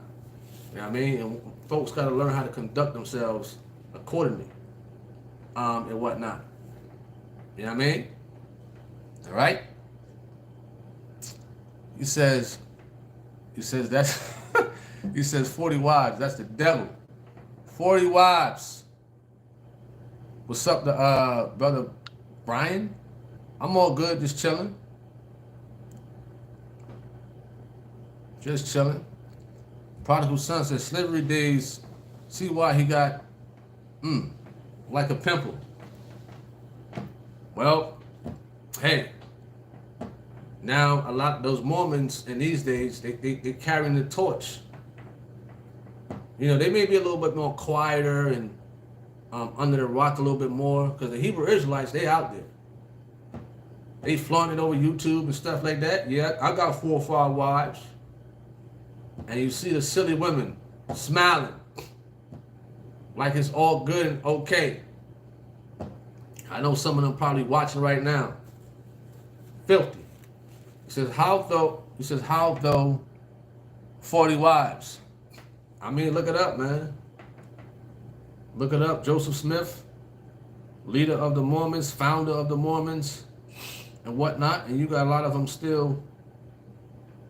You know what I mean? And folks got to learn how to conduct themselves accordingly and whatnot. You know what I mean? All right? He says that's, he says 40 wives. That's the devil. 40 wives. What's up, brother Brian? I'm all good, just chilling. Just chilling. Prodigal son says slavery days. See why he got like a pimple. Well, hey. Now a lot of those Mormons in these days, they're carrying the torch. You know, they may be a little bit more quieter and under the rock a little bit more, because the Hebrew Israelites, they out there. They flaunt it over YouTube and stuff like that. Yeah, I got 4 or 5 wives. And you see the silly women smiling like it's all good and okay. I know some of them probably watching right now. Filthy. He says, how though 40 wives? I mean, look it up, man. Look it up. Joseph Smith, leader of the Mormons, founder of the Mormons, and whatnot. And you got a lot of them still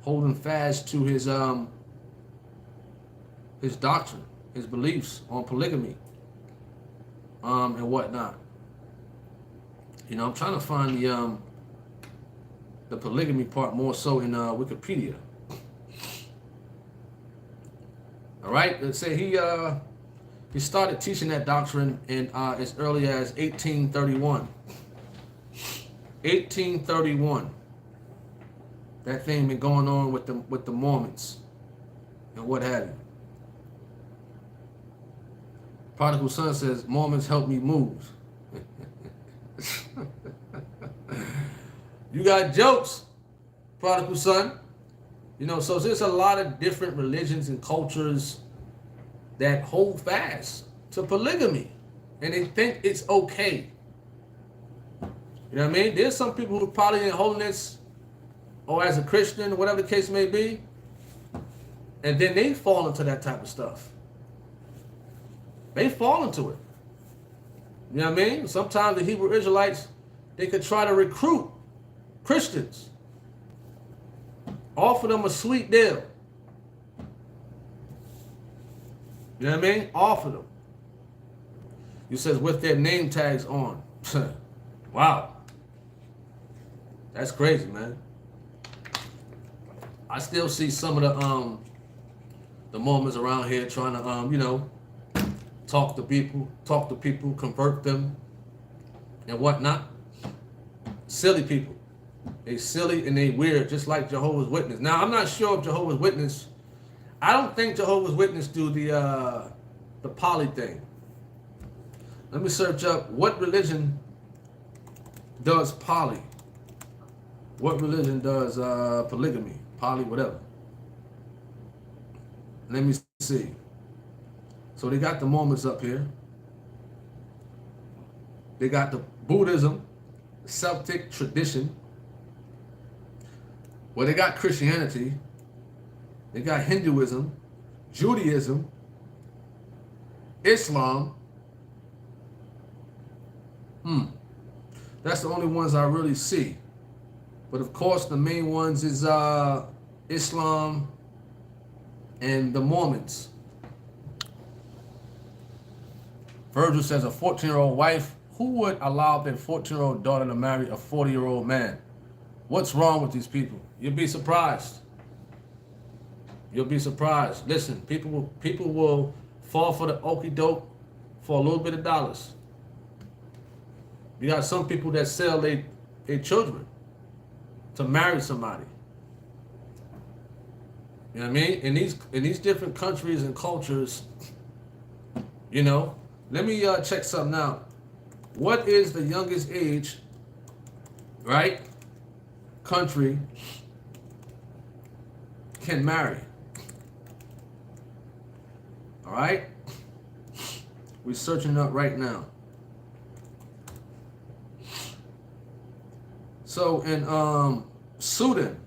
holding fast to his doctrine, his beliefs on polygamy, and whatnot. You know, I'm trying to find the polygamy part more so in Wikipedia. All right, let's say he started teaching that doctrine in as early as 1831. 1831. That thing been going on with the Mormons and what have you. Prodigal son says, Mormons help me move. You got jokes. prodigal son. You know, so there's a lot of different religions and cultures that hold fast to polygamy, and they think it's okay. You know what I mean? There's some people who are probably in holiness or as a Christian, whatever the case may be, and then they fall into that type of stuff. They fall into it. You know what I mean? Sometimes the Hebrew Israelites, they could try to recruit Christians, offer them a sweet deal. You know what I mean? Offer them. You says with their name tags on. Wow. That's crazy, man. I still see some of the Mormons around here trying to you know, talk to people, convert them and whatnot. Silly people. They silly and they weird, just like Jehovah's Witness. Now, I'm not sure if Jehovah's Witness, I don't think Jehovah's Witness do the poly thing. Let me search up what religion does poly. What religion does polygamy, poly, whatever. Let me see. So they got the Mormons up here. They got the Buddhism, Celtic tradition. Well, they got Christianity. They got Hinduism, Judaism, Islam. That's the only ones I really see. But of course, the main ones is Islam and the Mormons. Virgil says a 14-year-old wife, who would allow their 14-year-old daughter to marry a 40-year-old man? What's wrong with these people? You'll be surprised. You'll be surprised. Listen, people will fall for the okie doke for a little bit of dollars. You got some people that sell their children to marry somebody. You know what I mean? In these different countries and cultures, you know, let me check something out. What is the youngest age, right, country can marry? All right? We're searching up right now. So in Sudan,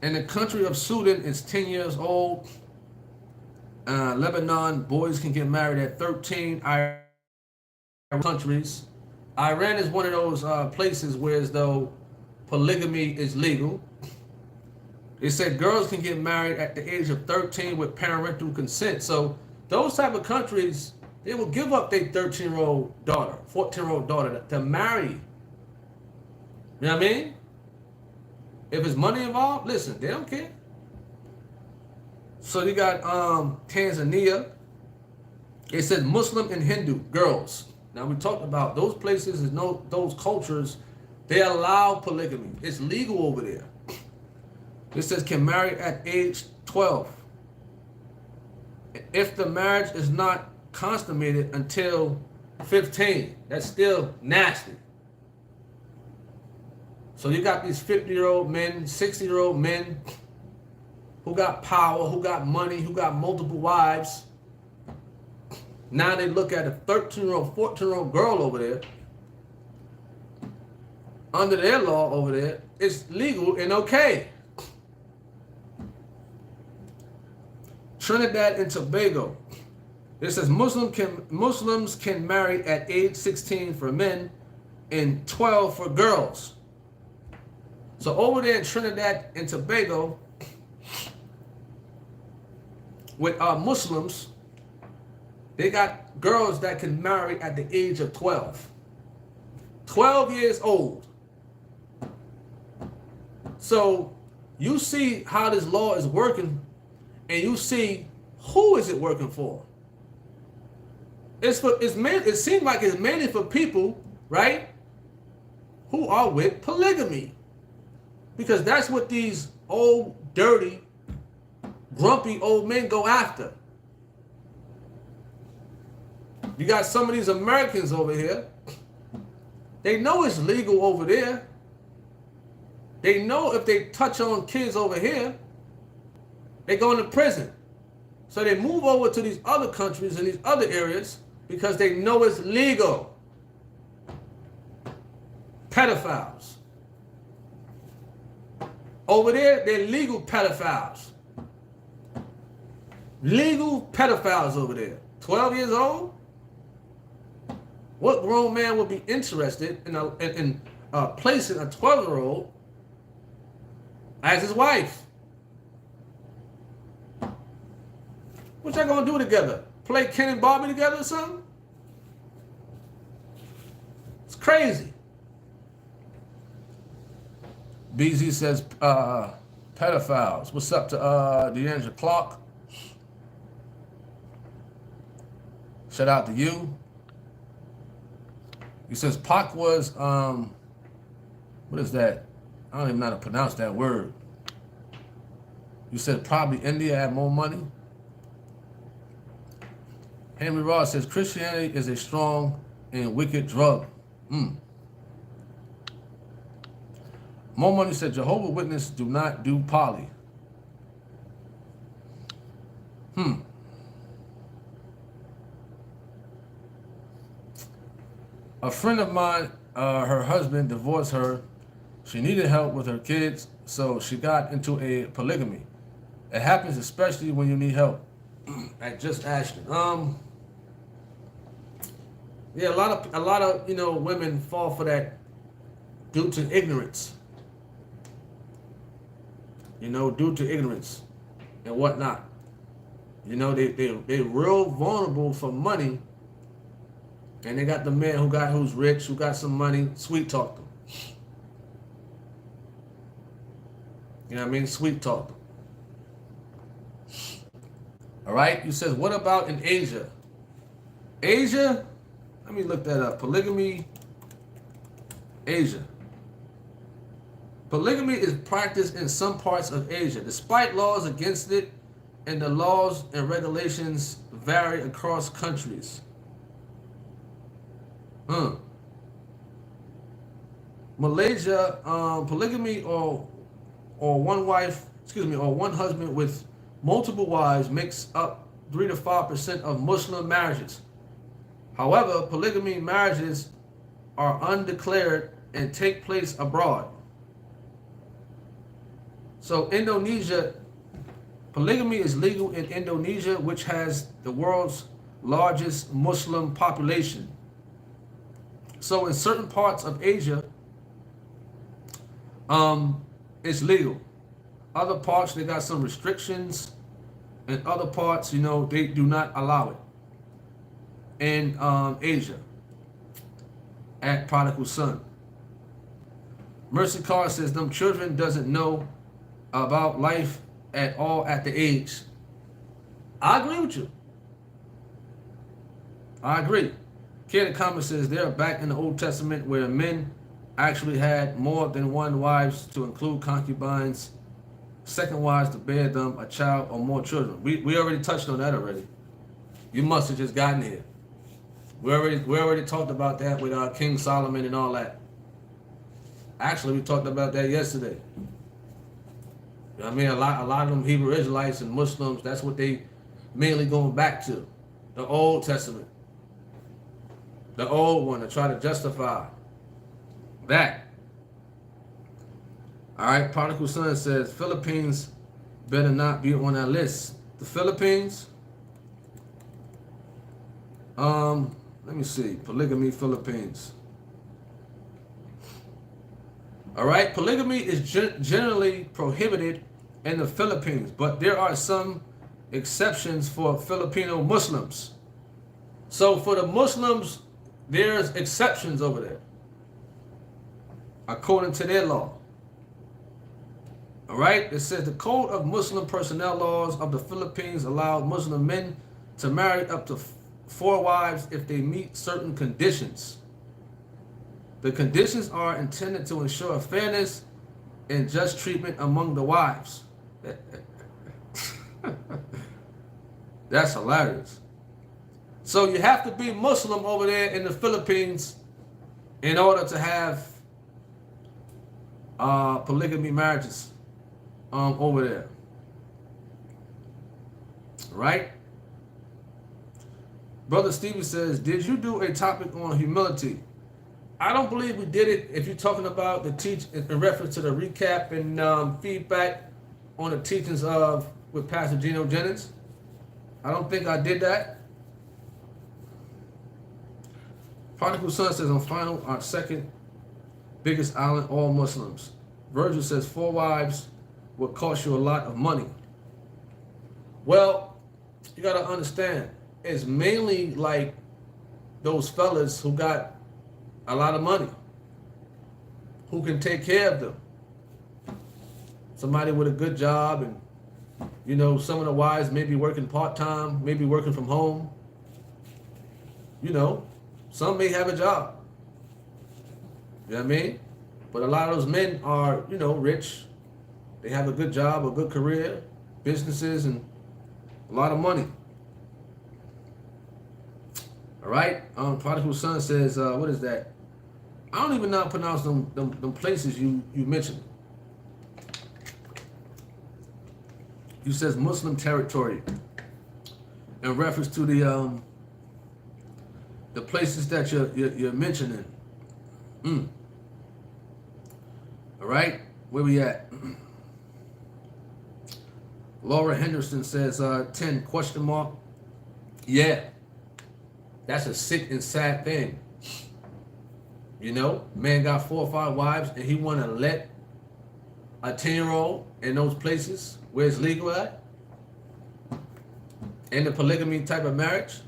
in the country of Sudan, it's 10 years old. Lebanon, boys can get married at 13. Countries. Iran is one of those places where as though polygamy is legal. They said girls can get married at the age of 13 with parental consent. So those type of countries, they will give up their 13-year-old daughter, 14-year-old daughter to marry. You know what I mean? If it's money involved, listen, they don't care. So you got Tanzania. It says Muslim and Hindu girls. Now we talked about those places, those cultures, they allow polygamy. It's legal over there. It says can marry at age 12. If the marriage is not consummated until 15, that's still nasty. So you got these 50-year-old men, 60-year-old men who got power, who got money, who got multiple wives. Now they look at a 13-year-old, 14-year-old girl over there. Under their law over there, it's legal and okay. Trinidad and Tobago. It says Muslims can marry at age 16 for men and 12 for girls. So over there in Trinidad and Tobago, with Muslims, they got girls that can marry at the age of 12. 12 years old. So you see how this law is working, and you see who is it working for. It seems like it's mainly for people, right, who are with polygamy. Because that's what these old, dirty, grumpy old men go after. You got some of these Americans over here. They know it's legal over there. They know if they touch on kids over here, they go into prison. So they move over to these other countries and these other areas because they know it's legal. Pedophiles. Over there, they're legal pedophiles. Legal pedophiles over there. 12 years old? What grown man would be interested in placing a 12-year-old as his wife? What y'all gonna do together? Play Ken and Barbie together or something? It's crazy. BZ says, pedophiles. What's up to D'Angelo Clark? Shout out to you. He says Pac was, what is that? I don't even know how to pronounce that word. You said probably India had more money. Henry Ross says Christianity is a strong and wicked drug. More Money said Jehovah's Witnesses do not do poly. A friend of mine, her husband divorced her. She needed help with her kids, so she got into a polygamy. It happens especially when you need help. At Just Ashton. Yeah, a lot of women fall for that due to ignorance. Due to ignorance and whatnot. They real vulnerable for money, and they got the man who's rich, who got some money, sweet talk them. You know what I mean? Sweet talk them. All right. You says, what about in Asia? Asia? Let me look that up. Polygamy, Asia. Polygamy is practiced in some parts of Asia, despite laws against it, and the laws and regulations vary across countries. Malaysia, polygamy or one husband with multiple wives makes up 3 to 5% of Muslim marriages. However, polygamy marriages are undeclared and take place abroad. So Indonesia, polygamy is legal in Indonesia, which has the world's largest Muslim population. So in certain parts of Asia, it's legal. Other parts, they got some restrictions. And other parts, they do not allow it. In Asia, at Prodigal Son. Mercy Carr says, them children doesn't know about life at all at the age. I agree with you. I agree. Kid Comment says they're back in the Old Testament where men actually had more than one wives, to include concubines, second wives to bear them a child or more children. We already touched on that already. You must have just gotten here. We already talked about that with King Solomon and all that. Actually, we talked about that yesterday. I mean, a lot of them Hebrew Israelites and Muslims, that's what they mainly going back to. The Old Testament. The old one, to try to justify that. All right, Prodigal Son says, Philippines better not be on that list. The Philippines? Let me see. Polygamy, Philippines. All right, polygamy is generally prohibited in the Philippines, but there are some exceptions for Filipino Muslims. So for the Muslims, there's exceptions over there, according to their law. All right, it says the Code of Muslim Personnel Laws of the Philippines allow Muslim men to marry up to 4 wives if they meet certain conditions. The conditions are intended to ensure fairness and just treatment among the wives. That's hilarious. So you have to be Muslim over there in the Philippines in order to have polygamy marriages over there. Right? Brother Stevie says, did you do a topic on humility? I don't believe we did it. If you're talking about the teach in reference to the recap and feedback on the teachings of with Pastor Geno Jennings, I don't think I did that. Prodigal Son says, on final, our second biggest island, all Muslims. Virgil says 4 wives would cost you a lot of money. Well, you got to understand, it's mainly like those fellas who got a lot of money, who can take care of them. Somebody with a good job, and you know, some of the wives may be working part-time, maybe working from home. You know, some may have a job. You know what I mean? But a lot of those men are, you know, rich. They have a good job, a good career, businesses, and a lot of money. All right? Prodigal Son says, what is that? I don't even know how to pronounce them places you mentioned. You says Muslim territory in reference to the places that you're mentioning. All right, where we at? Laura Henderson says 10 question mark. Yeah, that's a sick and sad thing. You know, man got 4 or 5 wives, and he want to let a 10-year-old in those places where it's legal at, in the polygamy type of marriage.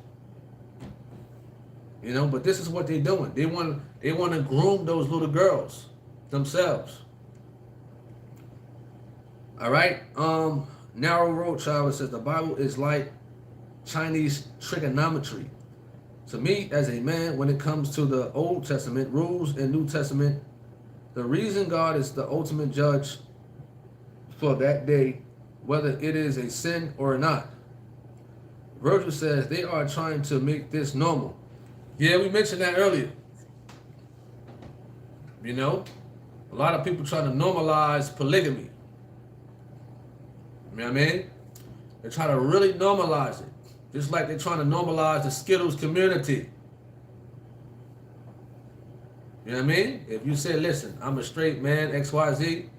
You know, but this is what they're doing. They want to groom those little girls themselves. All right. Narrow Road Child says the Bible is like Chinese trigonometry. To me, as a man, when it comes to the Old Testament rules and New Testament, the reason God is the ultimate judge for that day, whether it is a sin or not. Virgil says they are trying to make this normal. Yeah, we mentioned that earlier. You know, a lot of people trying to normalize polygamy. You know what I mean? They're trying to really normalize it. Just like they're trying to normalize the Skittles community. You know what I mean? If you say, listen, I'm a straight man, XYZ,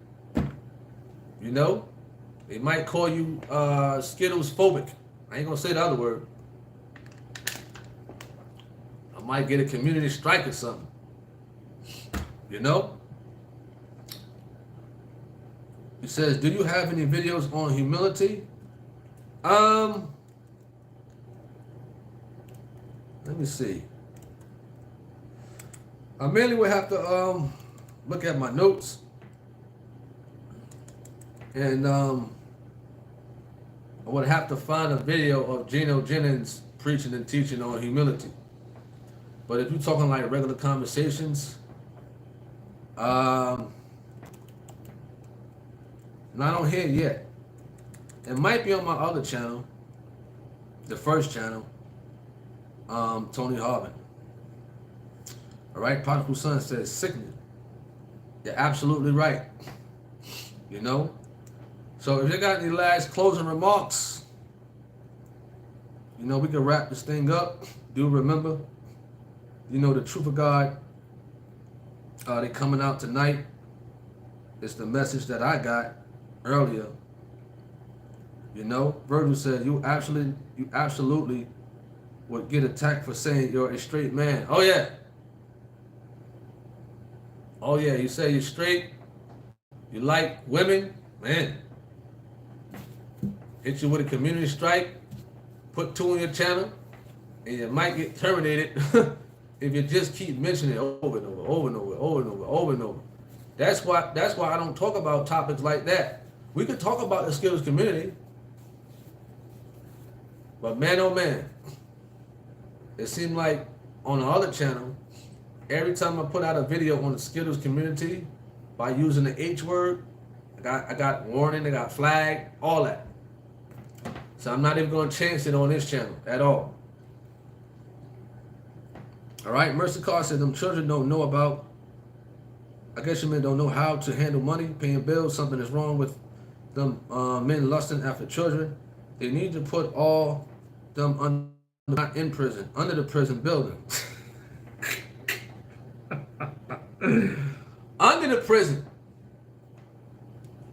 you know, they might call you Skittles phobic. I ain't gonna say the other word. I might get a community strike or something. You know? He says, do you have any videos on humility? Let me see. I mainly would have to look at my notes and I would have to find a video of Geno Jennings preaching and teaching on humility. But if you're talking like regular conversations, not on here yet. It might be on my other channel, the first channel, Tony Harvin. All right, Prodigal Son says sickening. You're absolutely right. You know? So if you got any last closing remarks, you know, we can wrap this thing up. Do remember, you know, the truth of God, they coming out tonight. It's the message that I got earlier. You know, Virgil said you absolutely would get attacked for saying you're a straight man. Oh yeah. Oh yeah, you say you're straight, you like women, man. Hit you with a community strike, put 2 on your channel, and you might get terminated if you just keep mentioning it over and over, over and over, over and over, over and over. That's why I don't talk about topics like that. We could talk about the Skittles community, but man, oh man, it seemed like on the other channel, every time I put out a video on the Skittles community by using the H word, I got warning, I got flagged, all that. So I'm not even going to chance it on this channel at all. All right, Mercy Carr said them children don't know about I guess you men don't know how to handle money, paying bills. Something is wrong with them men lusting after children. They need to put all them under, not in prison, under the prison building. Under the prison.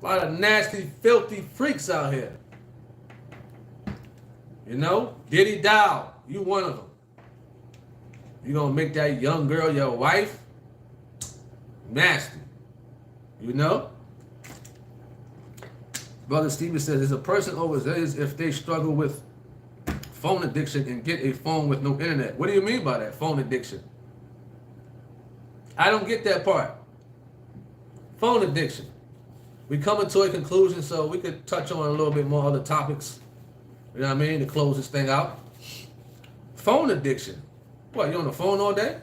A lot of nasty, filthy freaks out here. You know? Diddy Dow, you one of them. You gonna make that young girl your wife? Nasty. You know? Brother Steven says, is a person overseas if they struggle with phone addiction and get a phone with no internet? What do you mean by that, phone addiction? I don't get that part. Phone addiction. We coming to a conclusion so we could touch on a little bit more other topics. You know what I mean? To close this thing out. Phone addiction. What, you on the phone all day?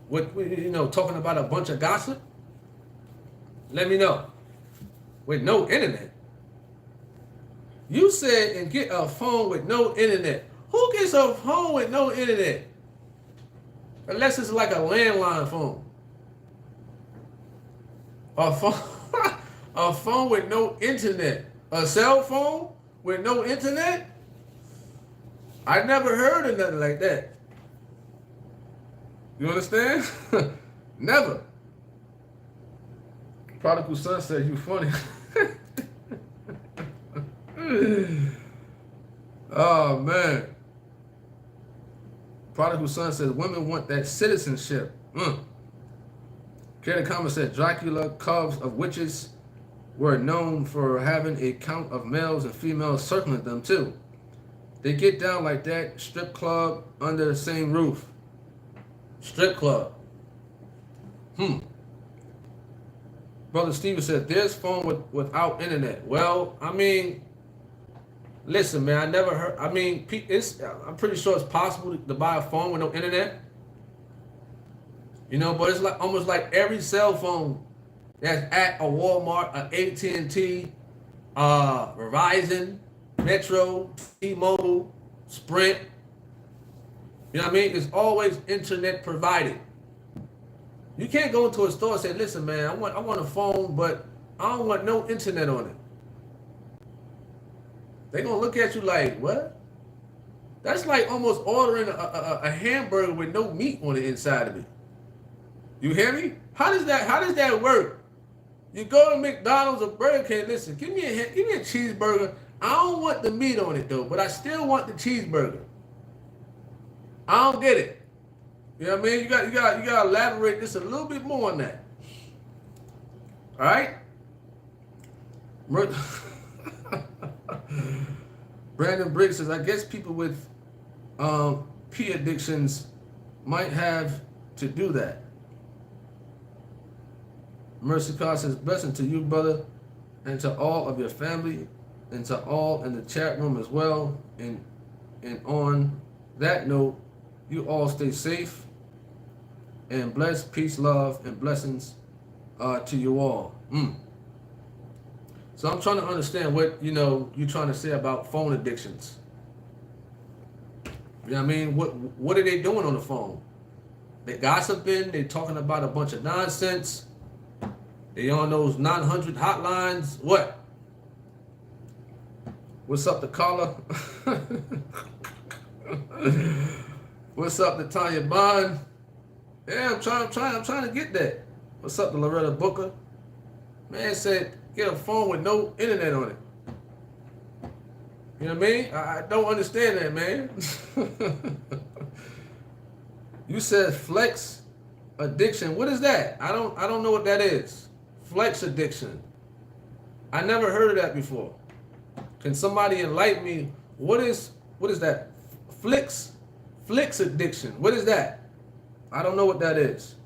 What, you know, talking about a bunch of gossip? Let me know. With no internet. You said and get a phone with no internet. Who gets a phone with no internet? Unless it's like a landline phone. A phone, a phone with no internet. A cell phone with no internet? I never heard of nothing like that. You understand? Never. Prodigal son said, you funny. Oh, man. Prodigal son says, women want that citizenship. Carrie Comment said, Dracula, coves of witches were known for having a count of males and females circling them, too. They get down like that, strip club under the same roof. Strip club. Brother Steven said, there's phone without internet. Well, I mean, listen, man, I never heard, I mean, I'm pretty sure it's possible to buy a phone with no internet. You know, but it's like almost like every cell phone that's at a Walmart, an AT&T, Verizon, Metro, T-Mobile, Sprint. You know what I mean? It's always internet provided. You can't go into a store and say, listen, man, I want a phone, but I don't want no internet on it. They're going to look at you like, what? That's like almost ordering a hamburger with no meat on the inside of it. You hear me? How does that work? You go to McDonald's or Burger King, listen, give me a cheeseburger. I don't want the meat on it though, but I still want the cheeseburger. I don't get it. You know what I mean? You got to elaborate this a little bit more on that. All right? Brandon Briggs says, I guess people with P addictions might have to do that. Mercy God says, blessing to you, brother, and to all of your family, and to all in the chat room as well. And on that note, you all stay safe and blessed. Peace, love, and blessings to you all. So I'm trying to understand what, you know, you're trying to say about phone addictions. You know what I mean? What are they doing on the phone? They gossiping, they talking about a bunch of nonsense. They on those 900 hotlines. What? What's up to Carla? What's up to Tanya Bond? Yeah, I'm trying to get that. What's up to Loretta Booker? Man said, get a phone with no internet on it. You know what I mean? I don't understand that, man. You said flex addiction. What is that? I don't know what that is. Flex addiction. I never heard of that before. Can somebody enlighten me? What is that? Flex addiction. What is that? I don't know what that is.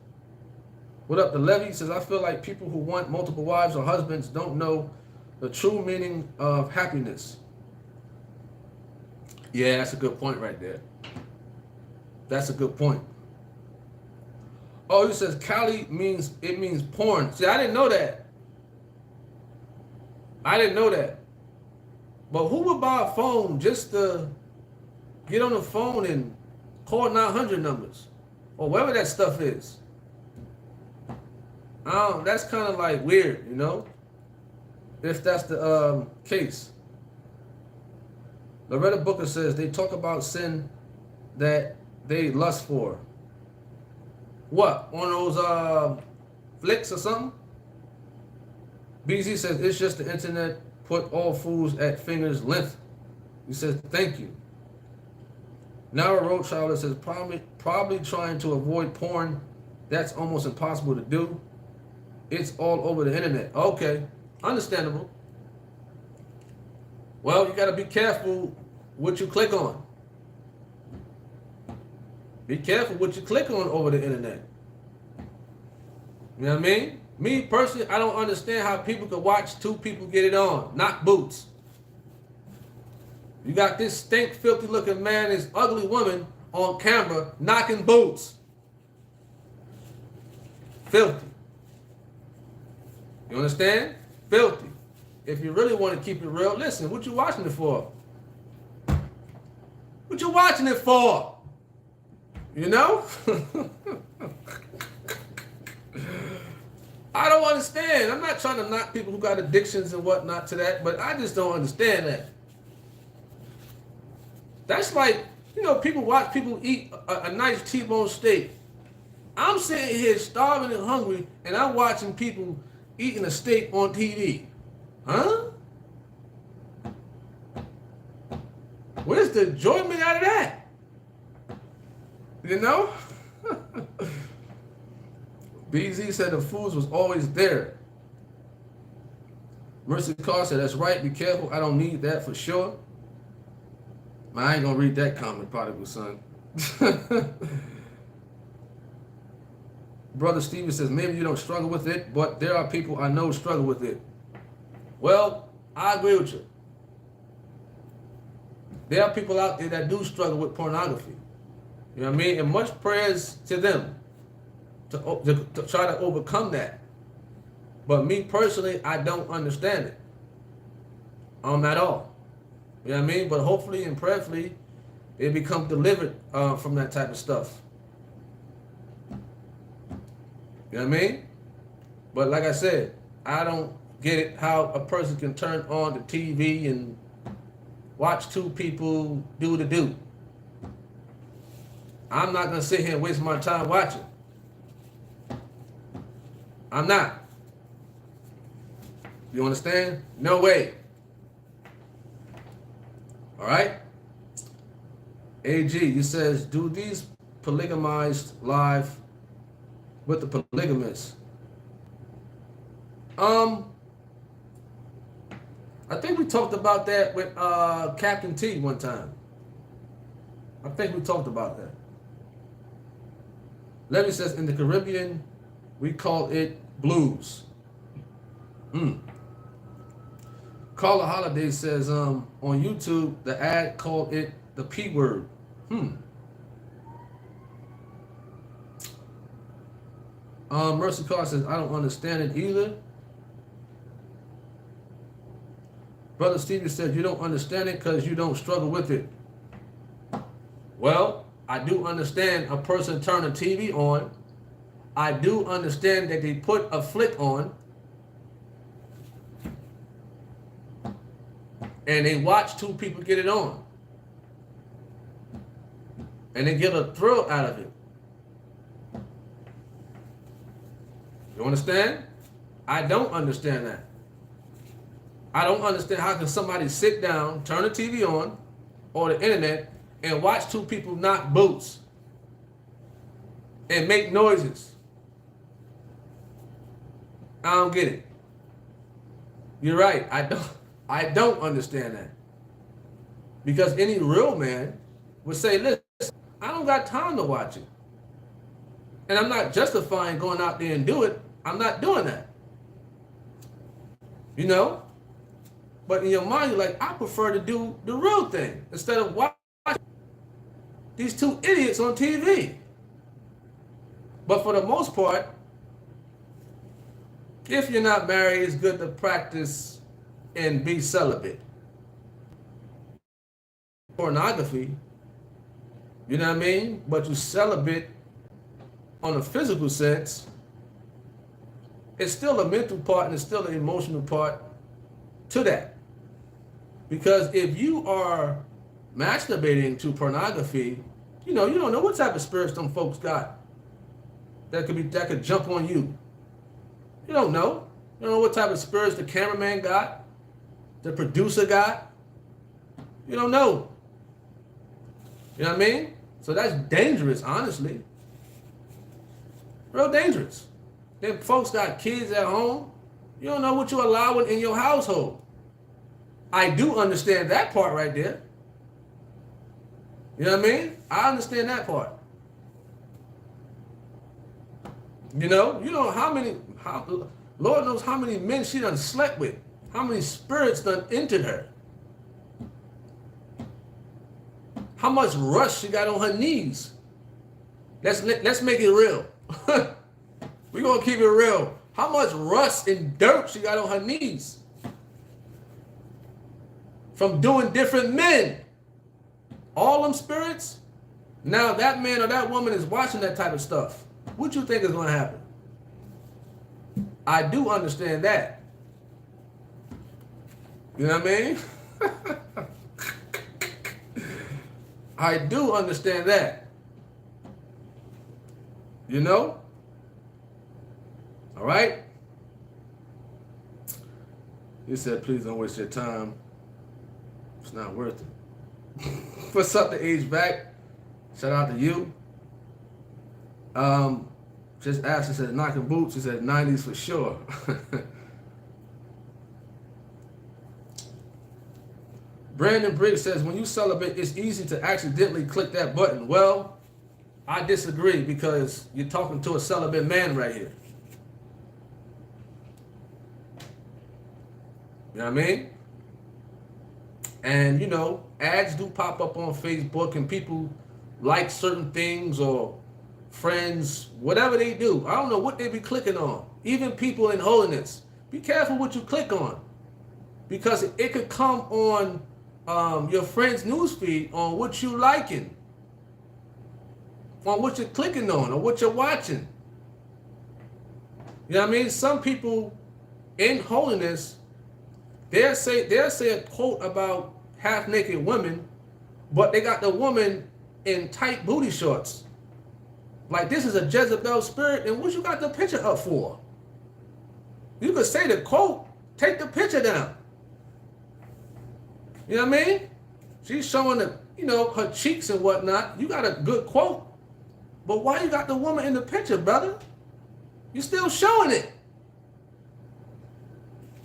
What up, the Levy says, I feel like people who want multiple wives or husbands don't know the true meaning of happiness. Yeah, that's a good point right there. That's a good point. Oh, he says Kali means porn. See, I didn't know that. But who would buy a phone just to get on the phone and call 900 numbers or whatever that stuff is? That's kind of like weird, you know, if that's the case. Loretta Booker says they talk about sin that they lust for. What, on those flicks or something? BZ says it's just the internet put all fools at fingers length. He says thank you. Nara Rothschild says probably trying to avoid porn. That's almost impossible to do. It's all over the internet. Okay, understandable. Well, you got to be careful what you click on. Be careful what you click on over the internet. You know what I mean? Me personally, I don't understand how people could watch two people get it on, not boots. You got this stink, filthy looking man, this ugly woman on camera knocking boots. Filthy. You understand? Filthy. If you really want to keep it real, listen, what you watching it for? What you watching it for? You know? I don't understand. I'm not trying to knock people who got addictions and whatnot to that, but I just don't understand that. That's like, you know, people watch people eat a nice T-bone steak. I'm sitting here starving and hungry, and I'm watching people eating a steak on TV. Huh? Where's the enjoyment out of that? You know? BZ said the foods was always there. Mercy Carr said, that's right, be careful. I don't need that for sure. I ain't gonna read that comment, prodigal son. Brother Steven says, maybe you don't struggle with it, but there are people I know struggle with it. Well, I agree with you. There are people out there that do struggle with pornography. You know what I mean? And much prayers to them to try to overcome that. But me personally, I don't understand it. At all. You know what I mean? But hopefully and prayerfully, they become delivered from that type of stuff. You know what I mean? But like I said, I don't get it how a person can turn on the TV and watch two people do the do. I'm not going to sit here and waste my time watching. I'm not. You understand? No way. All right? AG, he says, do these polygamized live with the polygamists? I think we talked about that with Captain T one time. I think we talked about that. Levy says, in the Caribbean, we call it blues. Carla Holiday says, on YouTube, the ad called it the P word. Mercy Carr says, I don't understand it either. Brother Stevie said, you don't understand it because you don't struggle with it. Well, I do understand a person turn a TV on. I do understand that they put a flick on and they watch two people get it on. And they get a thrill out of it. You understand? I don't understand that. I don't understand how can somebody sit down, turn the TV on, or the internet, and watch two people knock boots and make noises. I don't get it. You're right. I don't understand that. Because any real man would say, listen, I don't got time to watch it. And I'm not justifying going out there and do it. I'm not doing that. You know? But in your mind, you're like, I prefer to do the real thing instead of watching these two idiots on TV. But for the most part, if you're not married, it's good to practice and be celibate. Pornography, you know what I mean? But you celibate on a physical sense, it's still a mental part and it's still an emotional part to that. Because if you are masturbating to pornography, you don't know what type of spirits them folks got that could jump on you. You don't know. You don't know what type of spirits the cameraman got, the producer got. You don't know. You know what I mean? So that's dangerous, honestly. Real dangerous. Then folks got kids at home. You don't know what you're allowing in your household. I do understand that part right there. You know what I mean? I understand that part. You know how Lord knows how many men she done slept with. How many spirits done entered her. How much rust she got on her knees. Let's make it real. We're going to keep it real. How much rust and dirt she got on her knees. From doing different men. All them spirits. Now that man or that woman is watching that type of stuff. What you think is going to happen? I do understand that. You know what I mean? I do understand that. You know? All right? He said, please don't waste your time. It's not worth it. What's up to age back? Shout out to you. Just asked, he said, knocking boots. He said, 90s for sure. Brandon Briggs says, when you celibate, it's easy to accidentally click that button. Well, I disagree because you're talking to a celibate man right here. You know what I mean? And, ads do pop up on Facebook and people like certain things or friends, whatever they do. I don't know what they be clicking on. Even people in holiness. Be careful what you click on. Because it could come on your friend's newsfeed on what you liking. On what you're clicking on or what you're watching. You know what I mean? Some people in holiness, they'll say a quote about half-naked women, but they got the woman in tight booty shorts. Like this is a Jezebel spirit, and what you got the picture up for? You could say the quote, take the picture down. You know what I mean? She's showing the, her cheeks and whatnot. You got a good quote, but why you got the woman in the picture, brother? You still showing it.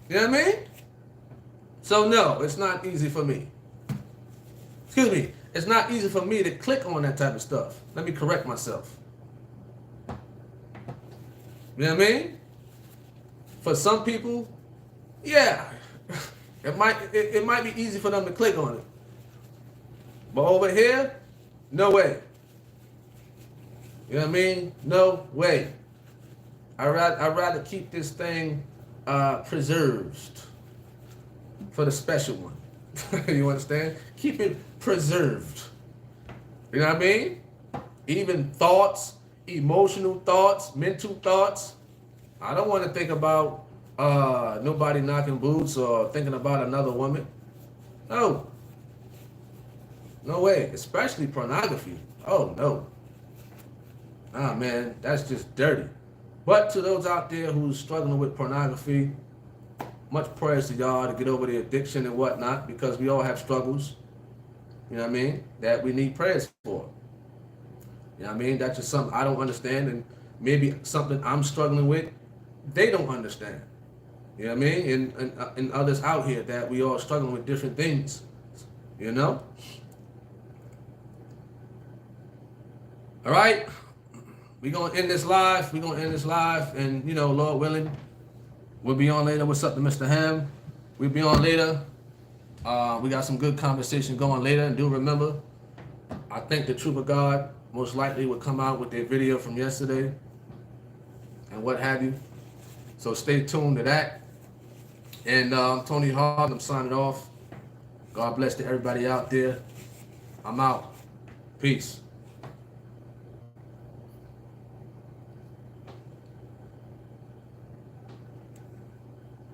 You know what I mean? So no, it's not easy for me. Excuse me. It's not easy for me to click on that type of stuff. Let me correct myself. You know what I mean? For some people, yeah, it might be easy for them to click on it. But over here, no way. You know what I mean? No way. I'd rather keep this thing preserved for the special one. You understand? Keep it preserved. You know what I mean? Even thoughts, emotional thoughts, mental thoughts. I don't want to think about nobody knocking boots or thinking about another woman. No. No way. Especially pornography. Oh, no. Ah, man, that's just dirty. But to those out there who's struggling with pornography, much prayers to y'all to get over the addiction and whatnot, because we all have struggles, you know what I mean, that we need prayers for. You know what I mean? That's just something I don't understand, and maybe something I'm struggling with, they don't understand. You know what I mean? And others out here that we all struggling with different things, you know? All right? We're going to end this live. And, Lord willing, we'll be on later. What's up to Mr. Ham? We'll be on later. We got some good conversation going later. And do remember, I think the Truth of God most likely will come out with their video from yesterday and what have you. So stay tuned to that. And Tony Harvin, I'm signing off. God bless to everybody out there. I'm out. Peace.